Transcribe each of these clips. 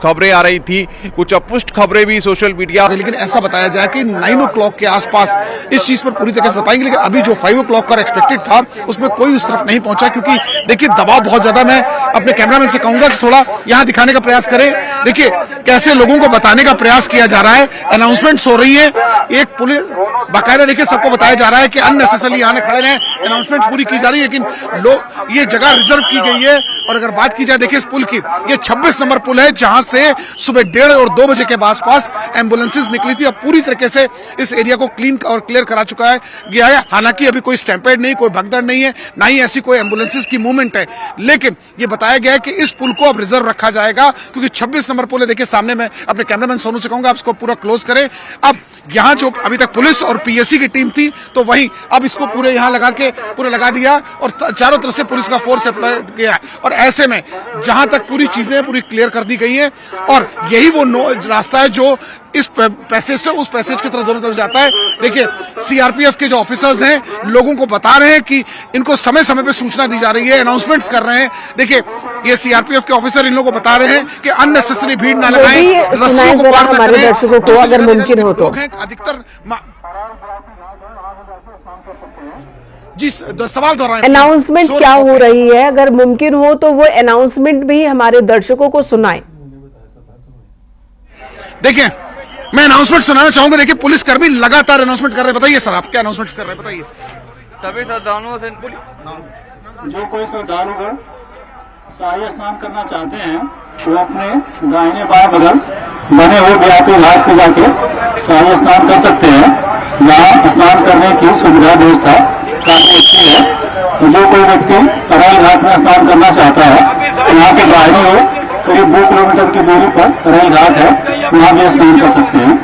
खबरें आ रही थी, कुछ अपुष्ट खबरें भी सोशल मीडिया। लेकिन ऐसा बताया जाए कि 9 o'clock के आसपास इस चीज पर पूरी तरीके से बताएंगे, लेकिन अभी जो 5 o'clock का एक्सपेक्टेड था उसमें कोई उस तरफ नहीं पहुंचा, क्योंकि देखिए दबाव बहुत ज्यादा। मैं अपने कैमरामैन से कहूंगा कि थोड़ा यहां दिखाने का प्रयास करें। देखिए कैसे लोगों को बताने का प्रयास किया जा रहा है, अनाउंसमेंट्स हो रही है, एक पुलिस बाकायदा देखिए सबको बताया जा रहा है कि अननेसेसरली यहां खड़े रहे, अनाउंसमेंट पूरी की जा रही है, लेकिन लोग ये जगह रिजर्व की गई है। और अगर बात की जाए देखिए इस पुल की, ये 26 नंबर पुल है जहां से सुबह 1:30 और 2 बजे के आसपास एम्बुलेंसेस निकली थी। अब पूरी तरीके से इस एरिया को क्लीन और क्लियर करा चुका है गया है। हालांकि अभी कोई स्टैम्पेड नहीं, कोई भगदड़ नहीं है, ना ही ऐसी कोई एम्बुलेंसेस की मूवमेंट है, लेकिन ये बताया गया है कि इस पुल को अब रिजर्व रखा जाएगा, क्योंकि 26 नंबर पुल है। देखिए सामने में अपने कैमरामैन सोनू से कहूंगा आप इसको पूरा क्लोज करें। अब यहाँ जो अभी तक पुलिस और पीएससी की टीम थी, तो वहीं अब इसको पूरे यहाँ लगा के पूरे लगा दिया और चारों तरफ से पुलिस का फोर्स अप्लाई किया है। और ऐसे में जहां तक पूरी चीजें पूरी क्लियर कर दी गई है, और यही वो रास्ता है जो इस पैसेज से उस पैसेज की तरफ दोनों तरफ जाता है। देखिए सीआरपीएफ के जो ऑफिसर्स हैं लोगों को बता रहे हैं कि इनको समय समय पे सूचना दी जा रही है, अनाउंसमेंट्स कर रहे हैं। देखिए ये सीआरपीएफ के ऑफिसर इन लोगों को बता रहे हैं कि अननेसेसरी भीड़ ना लगाएं, रस्सियों को पार ना करें, दर्शकों को अगर मुमकिन हो तो अधिकतर जी सवाल दोहराएं। अनाउंसमेंट क्या हो रही है, अगर मुमकिन हो तो वो अनाउंसमेंट भी हमारे दर्शकों को सुनाएं। देखिए मैं अनाउंसमेंट सुनाना चाहूंगा। देखिए पुलिसकर्मी लगातार अनाउंसमेंट कर रहे हैं। बताइए सर आप क्या अनाउंसमेंट कर रहे हैं, बताइए। सभी श्रद्धालुओं से जो कोई श्रद्धालुगण शाही स्नान करना चाहते हैं वो अपने दाहिने बाएं बगल बने हुए व्यापी घाट पे जाके शाही स्नान कर सकते हैं, जहाँ स्नान करने की सुविधा व्यवस्था काफी अच्छी है। तो जो कोई व्यक्ति अरैल घाट में स्नान करना चाहता है, यहाँ से दाहिनी ओर करीब 2 किलोमीटर की दूरी पर अरैल घाट है, वहाँ भी स्नान कर सकते हैं।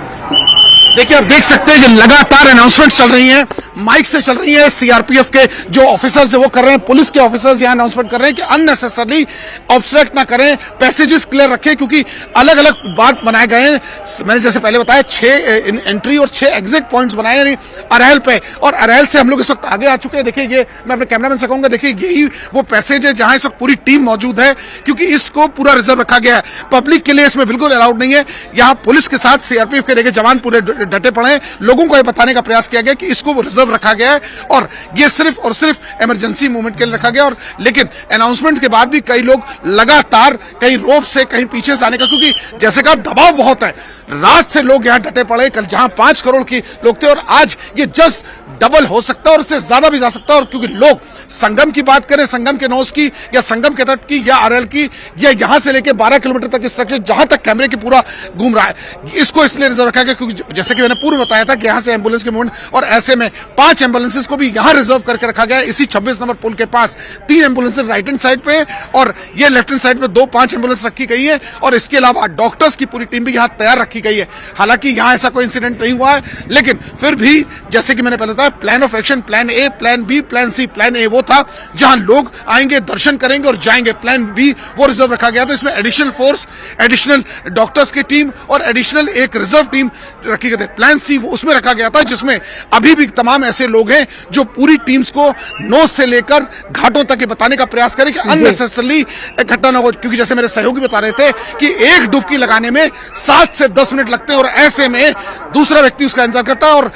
देखिए आप देख सकते हैं कि लगातार अनाउंसमेंट चल रही हैं, माइक से चल रही है। सीआरपीएफ के जो ऑफिसर्स है वो कर रहे हैं, पुलिस के ऑफिसर्स यहाँ अनाउंसमेंट कर रहे हैं कि अननेसेसरली ऑब्स्ट्रक्ट ना करें, पैसेजेस क्लियर रखें, क्योंकि अलग अलग बात बनाए गए हैं। मैंने जैसे पहले बताया 6 एंट्री और 6 एग्जिट पॉइंट्स बनाए हैं अरैल पे, और अरैल से हम लोग इस वक्त आगे आ चुके हैं। देखिए ये मैं अपने कैमरामैन से कहूंगा, देखिए यही वो पैसेज है जहां इस वक्त पूरी टीम मौजूद है, क्योंकि इसको पूरा रिजर्व रखा गया है। पब्लिक के लिए इसमें बिल्कुल अलाउड नहीं है। यहाँ पुलिस के साथ सीआरपीएफ के देखिए जवान पूरे डटे पड़े हैं। लोगों को यह बताने का प्रयास किया गया कि इसको रिजर्व रखा गया है और ये सिर्फ और सिर्फ इमरजेंसी मूवमेंट के लिए रखा गया। और लेकिन अनाउंसमेंट के बाद भी कई लोग लगातार कहीं रोप से कहीं पीछे से आने का, क्योंकि जैसे कहा दबाव बहुत है, रात से लोग यहाँ डटे पड़े। कल जहां 5 करोड़ की लोग थे और आज ये जस्ट डबल हो सकता है और उससे ज्यादा भी जा सकता है। और क्योंकि लोग संगम की बात करें, संगम के नोस की या संगम के तट की या अरैल की या यहां से लेकर 12 किलोमीटर तक स्ट्रक्चर जहां तक कैमरे की पूरा घूम रहा है, इसको इसलिए रिजर्व रखा गया क्योंकि जैसे कि मैंने पूर्व बताया था कि यहां से एम्बुलेंस के मूवमेंट, और ऐसे में 5 एम्बुलेंसेस को भी यहां रिजर्व करके रखा गया है। इसी 26 नंबर पुल के पास 3 एम्बुलेंसेस राइट हैंड साइड पे और ये लेफ्ट हैंड साइड पे 5 एम्बुलेंस रखी गई है। और इसके अलावा डॉक्टर्स की पूरी टीम भी यहां तैयार रखी गई है। हालांकि यहां ऐसा कोई इंसिडेंट नहीं हुआ है, लेकिन फिर भी जैसे कि मैंने पहले बताया, plan of action plan A, plan B, plan C, plan A वो था जहां लोग आएंगे, दर्शन करेंगे और जाएंगे। प्लान बी वो रिजर्व रखा गया था। इसमें एडिशनल फोर्स, एडिशनल डॉक्टर्स की टीम और एडिशनल एक रिजर्व टीम रखी गई थी। प्लान सी उसमें रखा गया था जिसमें अभी भी तमाम ऐसे लोग हैं जो पूरी टीम्स को नोस से लेकर घाटों तक ये बताने का प्रयास करें कि अननेसेसरली इकट्ठा ना हो, क्योंकि जैसे मेरे सहयोगी बता रहे थे कि एक डुबकी लगाने में 7 से 10 मिनट लगते हैं और ऐसे में दूसरा व्यक्ति उसका इंतजार करता है। और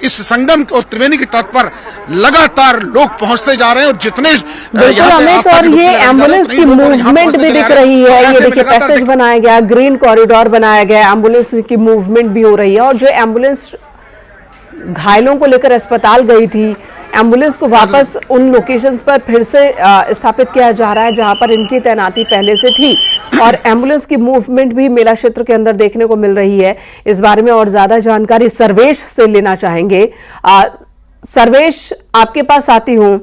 इस संगम और त्रिवेणी के तट पर लगातार लोग पहुंचते जा रहे हैं और जितने और ये एम्बुलेंस की मूवमेंट भी दिख रही है। ये देखिए पैसेज बनाया गया, ग्रीन कॉरिडोर बनाया गया, एम्बुलेंस की मूवमेंट भी हो रही है। और जो एम्बुलेंस घायलों को लेकर अस्पताल गई थी, एम्बुलेंस को वापस उन लोकेशंस पर फिर से स्थापित किया जा रहा है जहां पर इनकी तैनाती पहले से थी। और एम्बुलेंस की मूवमेंट भी मेला क्षेत्र के अंदर देखने को मिल रही है। इस बारे में और ज्यादा जानकारी सर्वेश से लेना चाहेंगे। सर्वेश, आपके पास आती हूं।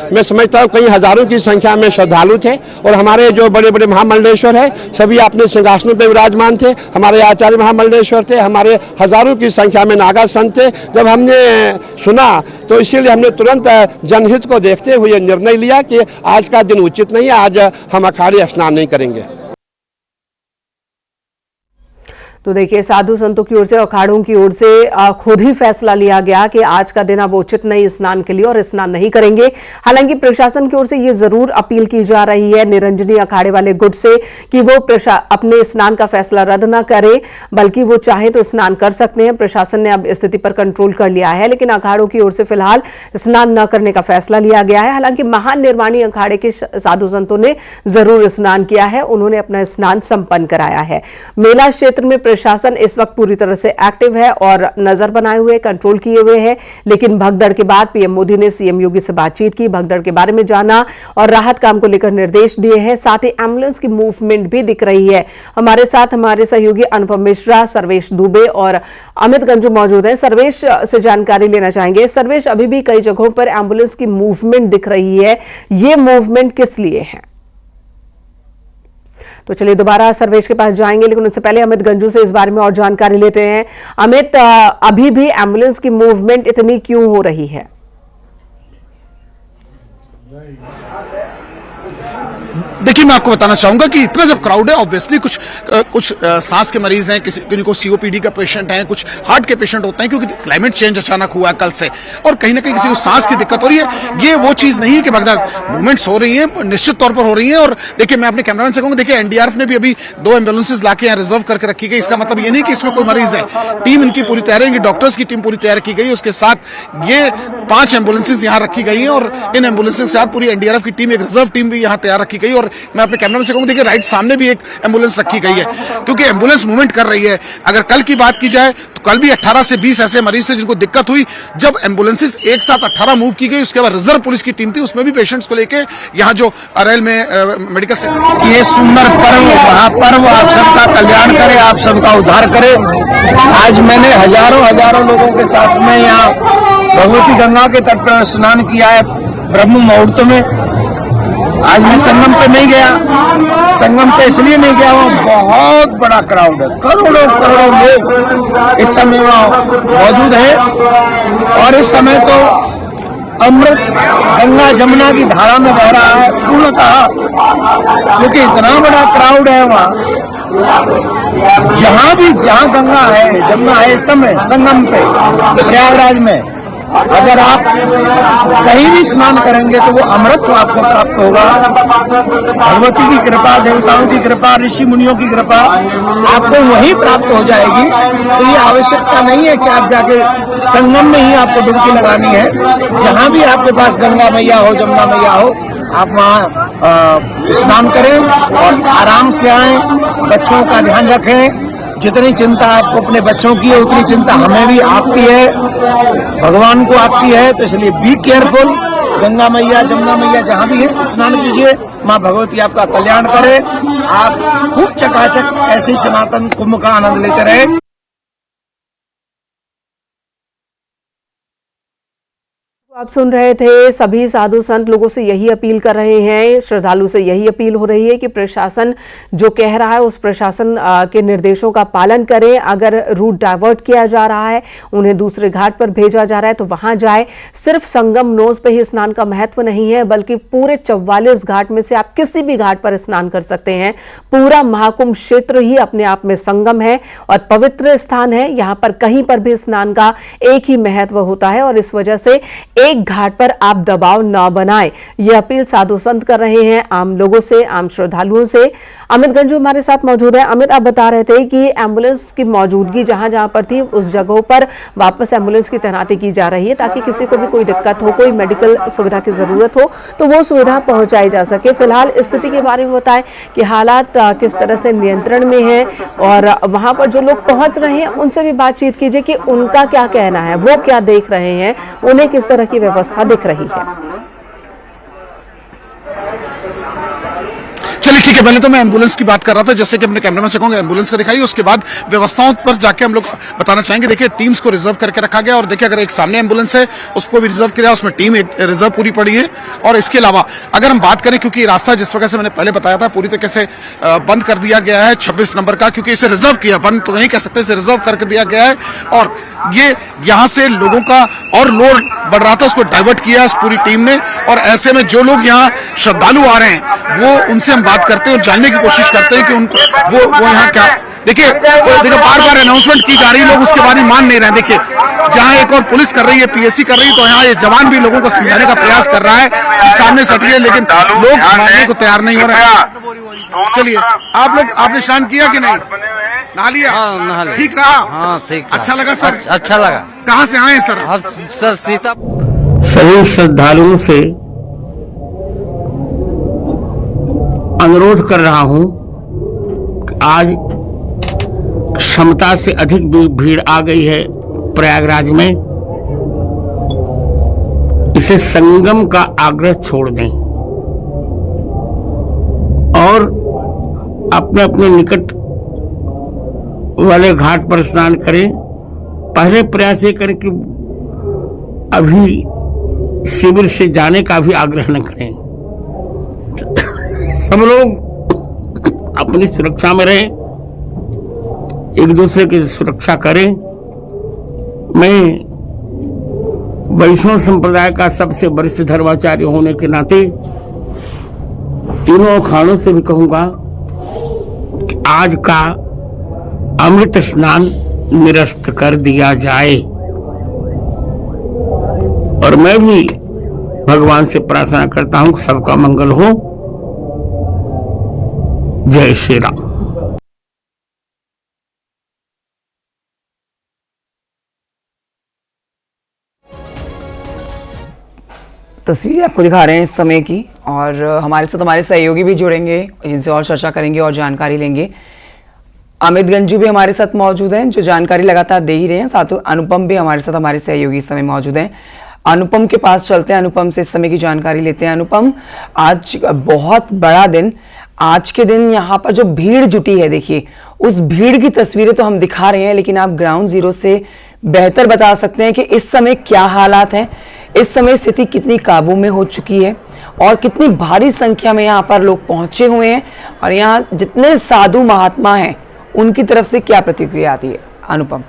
मैं समझता हूँ कई हजारों की संख्या में श्रद्धालु थे और हमारे जो बड़े बड़े महामंडलेश्वर है सभी अपने सिंहासनों पर विराजमान थे। हमारे आचार्य महामंडलेश्वर थे, हमारे हजारों की संख्या में नागा संत थे। जब हमने सुना तो इसीलिए हमने तुरंत जनहित को देखते हुए निर्णय लिया कि आज का दिन उचित नहीं है, आज हम अखाड़े स्नान नहीं करेंगे। तो देखिए, साधु संतों की ओर से, अखाड़ों की ओर से खुद ही फैसला लिया गया कि आज का दिन अब उचित नहीं स्नान के लिए और स्नान नहीं करेंगे। हालांकि प्रशासन की ओर से ये जरूर अपील की जा रही है निरंजनी अखाड़े वाले गुट से कि वो अपने स्नान का फैसला रद्द न करे, बल्कि वो चाहे तो स्नान कर सकते हैं। प्रशासन ने अब स्थिति पर कंट्रोल कर लिया है, लेकिन अखाड़ों की ओर से फिलहाल स्नान न करने का फैसला लिया गया है। हालांकि महान निर्वाणी अखाड़े के साधु संतों ने जरूर स्नान किया है, उन्होंने अपना स्नान संपन्न कराया है। मेला क्षेत्र में प्रशासन इस वक्त पूरी तरह से एक्टिव है और नजर बनाए हुए, कंट्रोल किए हुए है। लेकिन भगदड़ के बाद पीएम मोदी ने सीएम योगी से बातचीत की, भगदड़ के बारे में जाना और राहत काम को लेकर निर्देश दिए हैं। साथ ही एम्बुलेंस की मूवमेंट भी दिख रही है। हमारे साथ हमारे सहयोगी अनुपम मिश्रा, सर्वेश दुबे और अमित गंजू मौजूद हैं। सर्वेश से जानकारी लेना चाहेंगे। सर्वेश, अभी भी कई जगहों पर एम्बुलेंस की मूवमेंट दिख रही है, ये मूवमेंट किस लिए है? तो चलिए दोबारा सर्वेश के पास जाएंगे, लेकिन उससे पहले अमित गंजू से इस बारे में और जानकारी लेते हैं। अमित, अभी भी एम्बुलेंस की मूवमेंट इतनी क्यों हो रही है? देखिए, मैं आपको बताना चाहूंगा कि इतना जब क्राउड है, ऑब्वियसली कुछ सांस के मरीज हैं, किसी को सीओपीडी का पेशेंट है, कुछ हार्ट के पेशेंट होते हैं, क्योंकि क्लाइमेट चेंज अचानक हुआ है कल से, और कहीं ना कहीं किसी को सांस की दिक्कत हो रही है। ये वो चीज नहीं है कि भगदड़, मूवमेंट्स हो रही है, निश्चित तौर पर हो रही है। और देखिए, मैं अपने कैमरामैन से कहूंगा, देखिए एनडीआरएफ ने भी अभी 2 एम्बुलेंसेज लाके यहाँ रिजर्व करके रखी गई। इसका मतलब ये नहीं कि इसमें कोई मरीज है, टीम इनकी पूरी तैयार है, डॉक्टर्स की टीम पूरी तैयार की गई। उसके साथ ये 5 एम्बुलेंसेज यहाँ रखी गई है और इन एम्बुलेंसेज के साथ पूरी एनडीआरएफ की टीम, एक रिजर्व टीम भी यहाँ तैयार रखी गई। और मैं अपने कैमरामैन से कहूंगा, देखिए राइट सामने भी एक एम्बुलेंस रखी गई है, क्योंकि एम्बुलेंस मूवमेंट कर रही है। अगर कल की बात की जाए तो कल भी 18 से 20 ऐसे मरीज थे जिनको दिक्कत हुई। जब एम्बुलेंसेस एक साथ 18 मूव की गई, उसके बाद रिजर्व पुलिस की टीम थी, उसमें भी पेशेंट्स को लेके यहाँ जो अरेल में मेडिकल सेंटर, ये सुंदर पर्व, महापर्व आप सबका कल्याण करे, आप सबका उद्धार करे। आज मैंने हजारों लोगों के साथ में यहाँ भगवती गंगा के तट पर स्नान किया है ब्रह्म मुहूर्त में। आज मैं संगम पे नहीं गया, संगम पे इसलिए नहीं गया, वहाँ बहुत बड़ा क्राउड है, करोड़ों लोग इस समय वहाँ मौजूद हैं। और इस समय तो अमृत गंगा जमुना की धारा में बह रहा है पूर्णतः, क्योंकि इतना बड़ा क्राउड है वहाँ। जहाँ गंगा है, जमुना है, इस समय संगम पे प्रयागराज में अगर आप कहीं भी स्नान करेंगे तो वो अमृत आपको प्राप्त होगा। भगवती की कृपा, देवताओं की कृपा, ऋषि मुनियों की कृपा आपको वहीं प्राप्त हो जाएगी। तो ये आवश्यकता नहीं है कि आप जाके संगम में ही आपको डुबकी लगानी है। जहां भी आपके पास गंगा मैया हो, जमुना मैया हो, आप वहाँ स्नान करें और आराम से आएं। बच्चों का ध्यान रखें। जितनी चिंता आपको अपने बच्चों की है, उतनी चिंता हमें भी आपकी है, भगवान को आपकी है। तो इसलिए बी केयरफुल। गंगा मैया, जमुना मैया जहां भी है स्नान कीजिए। माँ भगवती आपका कल्याण करे। आप खूब चकाचक ऐसे सनातन कुंभ का आनंद लेते रहे। आप सुन रहे थे, सभी साधु संत लोगों से यही अपील कर रहे हैं, श्रद्धालु से यही अपील हो रही है कि प्रशासन जो कह रहा है उस प्रशासन के निर्देशों का पालन करें। अगर रूट डाइवर्ट किया जा रहा है, उन्हें दूसरे घाट पर भेजा जा रहा है तो वहां जाए। सिर्फ संगम नोज पे ही स्नान का महत्व नहीं है, बल्कि पूरे 44 घाट में से आप किसी भी घाट पर स्नान कर सकते हैं। पूरा महाकुंभ क्षेत्र ही अपने आप में संगम है और पवित्र स्थान है। यहाँ पर कहीं पर भी स्नान का एक ही महत्व होता है और इस वजह से एक घाट पर आप दबाव न बनाएं, यह अपील साधु संत कर रहे हैं आम लोगों से, आम श्रद्धालुओं से। अमित गंजू हमारे साथ मौजूद है। अमित, आप बता रहे थे कि एम्बुलेंस की मौजूदगी जहां जहां पर थी उस जगहों पर वापस एम्बुलेंस की तैनाती की जा रही है, ताकि किसी को भी कोई दिक्कत हो, कोई मेडिकल सुविधा की जरूरत हो तो वो सुविधा पहुंचाई जा सके। फिलहाल स्थिति के बारे में बताएं कि हालात किस तरह से नियंत्रण में है और वहां पर जो लोग पहुंच रहे हैं उनसे भी बातचीत कीजिए कि उनका क्या कहना है, वो क्या देख रहे हैं, उन्हें किस तरह की व्यवस्था दिख रही है। चलिए ठीक है, पहले तो मैं एम्बुलेंस की बात कर रहा था, जैसे कि अपने कैमरामैन से कहूंगा एम्बुलेंस का दिखाइए, उसके बाद व्यवस्थाओं पर जाके हम लोग बताना चाहेंगे। देखिए, टीम्स को रिजर्व करके रखा गया और देखिए अगर एक सामने एम्बुलेंस है उसको भी रिजर्व किया, उसमें टीम एक रिजर्व पूरी पड़ी है। और इसके अलावा अगर हम बात करें, क्योंकि रास्ता जिस प्रकार से मैंने पहले बताया था पूरी तरीके से बंद कर दिया गया है 26 नंबर का, क्योंकि इसे रिजर्व किया, बंद तो नहीं कह सकते, इसे रिजर्व करके दिया गया है। और ये यहाँ से लोगों का और लोड बढ़ रहा था, उसको डाइवर्ट किया इस पूरी टीम ने। और ऐसे में जो लोग यहाँ श्रद्धालु आ रहे हैं वो उनसे हम बात करते हैं और जानने की कोशिश करते हैं कि उनको वो यहाँ क्या देखिए बार बार अनाउंसमेंट की जा रही है, लोग उसके बाद ही मान नहीं रहे हैं। देखिए जहां एक और पुलिस कर रही है, पीएससी कर रही है, तो यहाँ ये जवान भी लोगों को समझाने का प्रयास कर रहा है कि सामने से हटिए, लेकिन लोग मानने को तैयार नहीं हो रहे हैं। चलिए आप लोग, आपने स्नान किया कि नहीं? नहा लिया? नहा लिया। ठीक रहा? हाँ ठीक। अच्छा लगा सर? अच्छा लगा। कहाँ से आए सर? सर सीता। सभी श्रद्धालुओं से अनुरोध कर रहा हूं कि आज क्षमता से अधिक भीड़ आ गई है प्रयागराज में। इसे संगम का आग्रह छोड़ दें और अपने अपने निकट वाले घाट पर स्नान करें। पहले प्रयास ये करें कि अभी शिविर से जाने का भी आग्रह न करें। सब लोग अपनी सुरक्षा में रहें, एक दूसरे की सुरक्षा करें। मैं वैष्णव संप्रदाय का सबसे वरिष्ठ धर्माचार्य होने के नाते तीनों अखाड़ों से भी कहूंगा कि आज का अमृत स्नान निरस्त कर दिया जाए। और मैं भी भगवान से प्रार्थना करता हूं कि सबका मंगल हो। जय श्री राम। तस्वीरें आपको दिखा रहे हैं इस समय की, और हमारे साथ हमारे सहयोगी भी जुड़ेंगे, जिनसे और चर्चा करेंगे और जानकारी लेंगे। अमित गंजू भी हमारे साथ मौजूद हैं, जो जानकारी लगातार दे ही रहे हैं। साथ ही अनुपम भी हमारे साथ, हमारे सहयोगी इस समय मौजूद हैं। अनुपम के पास चलते हैं, अनुपम से इस समय की जानकारी लेते हैं। अनुपम, आज बहुत बड़ा दिन, आज के दिन यहाँ पर जो भीड़ जुटी है, देखिए उस भीड़ की तस्वीरें तो हम दिखा रहे हैं, लेकिन आप ग्राउंड जीरो से बेहतर बता सकते हैं कि इस समय क्या हालात हैं, इस समय स्थिति कितनी काबू में हो चुकी है और कितनी भारी संख्या में यहाँ पर लोग पहुंचे हुए हैं, और यहाँ जितने साधु महात्मा हैं उनकी तरफ से क्या प्रतिक्रिया आती है? अनुपम।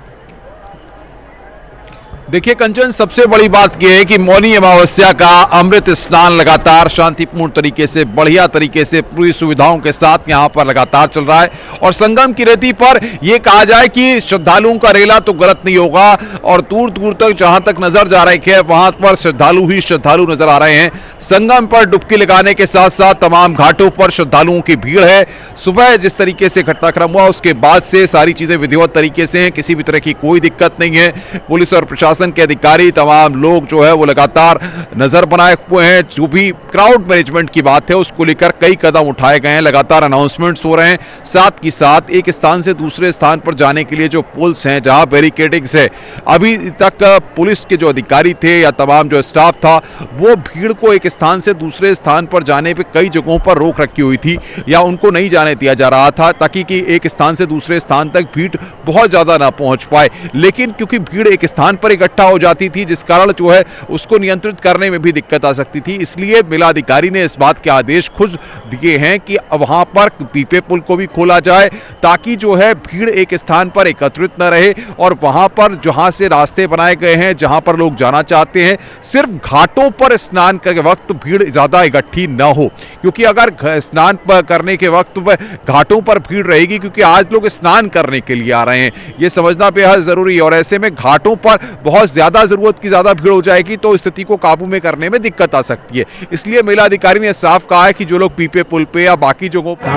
देखिए कंचन, सबसे बड़ी बात यह है कि मौनी अमावस्या का अमृत स्नान लगातार शांतिपूर्ण तरीके से, बढ़िया तरीके से, पूरी सुविधाओं के साथ यहां पर लगातार चल रहा है। और संगम की रेती पर यह कहा जाए कि श्रद्धालुओं का रेला तो गलत नहीं होगा, और दूर दूर तक जहां तक नजर जा रही है वहां पर श्रद्धालु ही श्रद्धालु नजर आ रहे हैं। संगम पर डुबकी लगाने के साथ साथ तमाम घाटों पर श्रद्धालुओं की भीड़ है। सुबह जिस तरीके से घटनाक्रम हुआ उसके बाद से सारी चीजें विधिवत तरीके से हैं, किसी भी तरह की कोई दिक्कत नहीं है। पुलिस और प्रशासन के अधिकारी, तमाम लोग जो है वो लगातार नजर बनाए हुए हैं। जो भी क्राउड मैनेजमेंट की बात है उसको लेकर कई कदम उठाए गए हैं, लगातार अनाउंसमेंट्स हो रहे हैं। साथ ही साथ एक स्थान से दूसरे स्थान पर जाने के लिए जो पुल्स हैं, जहां बैरिकेडिंग्स है, अभी तक पुलिस के जो अधिकारी थे या तमाम जो स्टाफ था वो भीड़ को एक स्थान से दूसरे स्थान पर जाने पे कई जगहों पर रोक रखी हुई थी या उनको नहीं जाने दिया जा रहा था, ताकि कि एक स्थान से दूसरे स्थान तक भीड़ बहुत ज्यादा ना पहुंच पाए। लेकिन क्योंकि भीड़ एक स्थान पर इकट्ठा हो जाती थी, जिस कारण जो है उसको नियंत्रित करने में भी दिक्कत आ सकती थी, इसलिए मेलाधिकारी ने इस बात के आदेश खुद दिए हैं कि वहां पर पीपे पुल को भी खोला जाए, ताकि जो है भीड़ एक स्थान पर एकत्रित न रहे और वहां पर जहां से रास्ते बनाए गए हैं, जहां पर लोग जाना चाहते हैं, सिर्फ घाटों पर स्नान के वक्त भीड़ ज्यादा इकट्ठी न हो। क्योंकि अगर स्नान करने के वक्त घाटों पर भीड़ रहेगी, क्योंकि आज लोग स्नान करने के लिए आ रहे हैं, यह समझना बेहद जरूरी है। और ऐसे में घाटों पर बहुत ज्यादा जरूरत की ज्यादा भीड़ हो जाएगी तो स्थिति को काबू में करने में दिक्कत आ सकती है। इसलिए मेलाधिकारी ने साफ कहा है कि जो लोग पीपे पुल पे या बाकी जगहों पर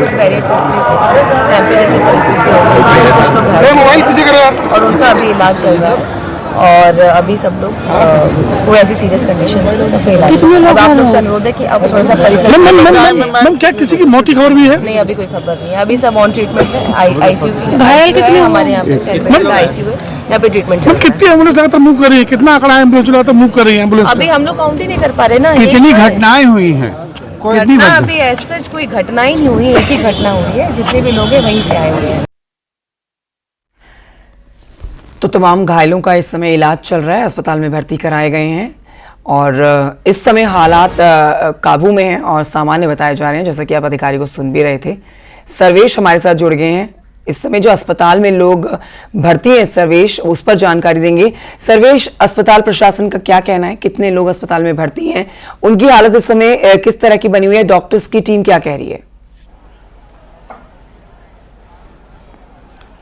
और उनका अभी इलाज चल रहा है, और अभी सब लोग कोई ऐसी सीरियस कंडीशन नहीं, सब इलाज। अब आप लोग से अनुरोध है कि अब थोड़ा सा परिसर। मैम क्या किसी की मौत की खबर भी है? नहीं, अभी कोई खबर नहीं है, अभी सब ऑन ट्रीटमेंट है। आईसीयू घायल कितने हमारे यहाँ पे आईसीयू है, यहाँ पे ट्रीटमेंट चल रहा है। कितनी एम्बुलेंस लगातार मूव कर रही है? कितना आंकड़ा एम्बुलेंस लगातार मूव कर रही है एम्बुलेंस? अभी हम लोग काउंट ही नहीं कर पा रहे ना। कितनी घटनाएं हुई हैं? घटना अभी ऐसा कोई घटना ही नहीं हुई, एक ही घटना हुई है, जितने भी लोग हैं वहीं से आए हुए हैं। तो तमाम घायलों का इस समय इलाज चल रहा है, अस्पताल में भर्ती कराए गए हैं और इस समय हालात काबू में हैं और सामान्य बताए जा रहे हैं, जैसा कि आप अधिकारी को सुन भी रहे थे। सर्वेश हमारे साथ जुड़ गए हैं, इस समय जो अस्पताल में लोग भर्ती हैं, सर्वेश उस पर जानकारी देंगे। सर्वेश, अस्पताल प्रशासन का क्या कहना है, कितने लोग अस्पताल में भर्ती हैं, उनकी हालत इस समय किस तरह की बनी हुई है, डॉक्टर्स की टीम क्या कह रही है?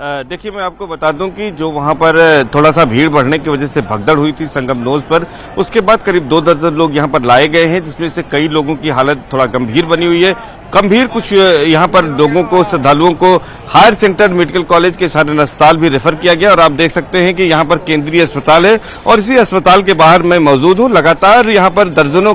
देखिए, मैं आपको बता दूं कि जो वहां पर थोड़ा सा भीड़ बढ़ने की वजह से भगदड़ हुई थी संगम नोज पर, उसके बाद करीब 2 दर्जन लोग यहां पर लाए गए हैं, जिसमें से कई लोगों की हालत थोड़ा गंभीर बनी हुई है। गंभीर कुछ यहां पर लोगों को, श्रद्धालुओं को हायर सेंटर मेडिकल कॉलेज के साधारण अस्पताल भी रेफर किया गया। और आप देख सकते हैं कि यहां पर केंद्रीय अस्पताल है और इसी अस्पताल के बाहर मैं मौजूद हूं। लगातार यहां पर दर्जनों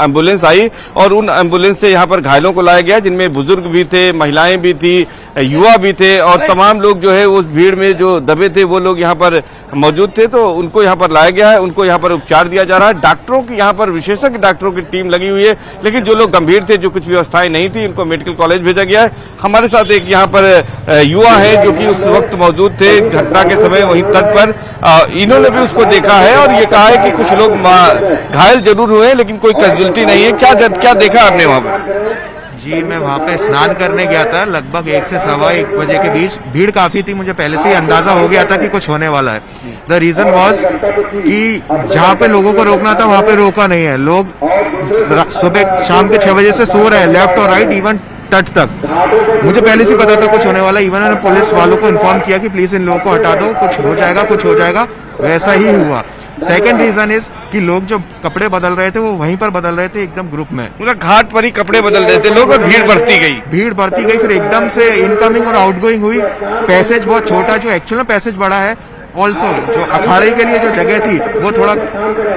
एम्बुलेंस आई और उन एम्बुलेंस से यहां पर घायलों को लाया गया, जिनमें बुजुर्ग भी थे, महिलाएं भी थी, युवा भी थे और तमाम लोग जो है उस भीड़ में जो दबे थे वो लोग यहाँ पर मौजूद थे। तो उनको यहाँ पर लाया गया है, उनको यहाँ पर उपचार दिया जा रहा है। डॉक्टरों की यहाँ पर विशेषज्ञ डॉक्टरों की टीम लगी हुई है, लेकिन जो लोग गंभीर थे, जो कुछ व्यवस्थाएं नहीं थी, इनको मेडिकल कॉलेज भेजा गया है। हमारे साथ एक यहाँ पर युवा है जो कि उस वक्त मौजूद थे घटना के समय वहीं तट पर। इन्होंने भी उसको देखा है और ये कहा है कि कुछ लोग घायल जरूर हुए हैं, लेकिन कोई कैजुअल्टी नहीं है। क्या देखा आपने वहां पर? जी, मैं वहाँ पे स्नान करने गया था लगभग 1 से सवा 1 बजे के बीच। भीड़ काफी थी, मुझे पहले से ही अंदाजा हो गया था कि कुछ होने वाला है। द रीजन वॉज कि जहाँ पे लोगों को रोकना था वहाँ पे रोका नहीं है। लोग सुबह शाम के 6 बजे से सो रहे हैं, लेफ्ट और राइट, इवन तट तक। मुझे पहले से पता था कुछ होने वाला। इवन मैंने पुलिस वालों को इन्फॉर्म किया कि प्लीज इन लोगों को हटा दो, कुछ हो जाएगा, कुछ हो जाएगा। वैसा ही हुआ। सेकेंड रीजन इज कि लोग जो कपड़े बदल रहे थे वो वहीं पर बदल रहे थे, एकदम ग्रुप में, पूरा घाट पर ही कपड़े बदल रहे थे लोग और भीड़ बढ़ती गई। फिर एकदम से इनकमिंग और आउटगोइंग हुई। पैसेज बहुत छोटा, जो एक्चुअल में पैसेज बड़ा है। ऑल्सो जो अखाड़े के लिए जो जगह थी वो थोड़ा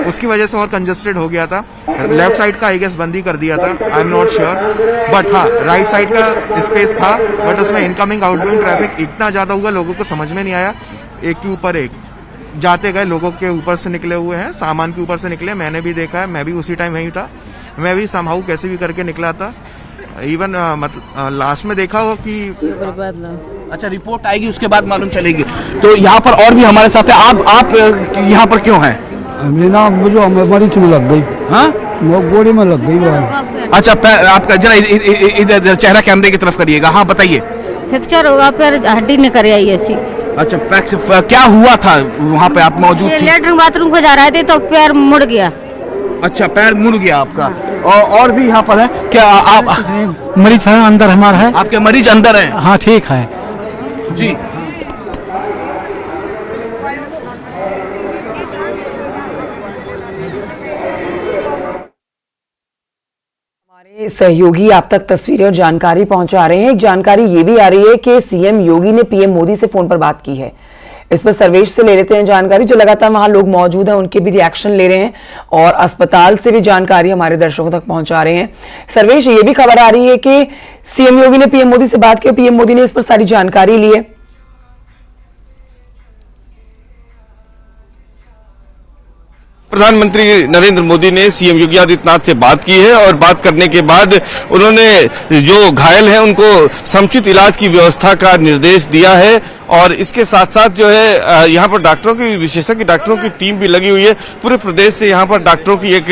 उसकी वजह से और कंजेस्टेड हो गया था। लेफ्ट साइड का आई गेस बंदी कर दिया था, I am not sure, but हाँ राइट साइड का स्पेस था, बट उसमें इनकमिंग आउटगोइंग ट्रैफिक इतना ज्यादा हुआ लोगों को समझ में नहीं आया। एक के ऊपर एक जाते गए, लोगों के ऊपर से निकले हुए हैं, सामान के ऊपर से निकले। मैंने भी देखा है, मैं भी उसी टाइम वहीं था, मैं भी समहाउ कैसे भी करके निकला था। इवन मतलब लास्ट में देखा हो कि अच्छा रिपोर्ट आएगी उसके बाद मालूम चलेगी। तो यहाँ पर और भी हमारे साथ है। आप यहाँ पर क्यों हैं? मेरा मुझे मरीज में लग गई। हाँ, गोली में लग गई। अच्छा, आपका जरा इधर चेहरा कैमरे की तरफ करिएगा। हाँ बताइए। फ्रैक्चर होगा, फिर हड्डी निकल आई ऐसी। अच्छा, क्या हुआ था वहाँ पे? आप मौजूद थे? लेटरिन बाथरूम को जा रहे थे तो पैर मुड़ गया। अच्छा, पैर मुड़ गया आपका। और भी यहाँ पर है क्या? आप मरीज है अंदर हमारा है। आपके मरीज अंदर हैं? हाँ ठीक है जी। हमारे सहयोगी आप तक तस्वीरें और जानकारी पहुंचा रहे हैं। एक जानकारी ये भी आ रही है कि सीएम योगी ने पीएम मोदी से फोन पर बात की है। इस पर सर्वेश से ले लेते हैं जानकारी, जो लगातार वहां लोग मौजूद हैं, उनके भी रिएक्शन ले रहे हैं और अस्पताल से भी जानकारी हमारे दर्शकों तक पहुंचा रहे हैं। सर्वेश, ये भी खबर आ रही है कि सीएम योगी ने पीएम मोदी से बात की, पीएम मोदी ने इस पर सारी जानकारी ली है। प्रधानमंत्री नरेंद्र मोदी ने सीएम योगी आदित्यनाथ से बात की है और बात करने के बाद उन्होंने जो घायल हैं उनको समुचित इलाज की व्यवस्था का निर्देश दिया है। और इसके साथ साथ जो है यहाँ पर डॉक्टरों की, विशेषज्ञ डॉक्टरों की टीम भी लगी हुई है। पूरे प्रदेश से यहाँ पर डॉक्टरों की एक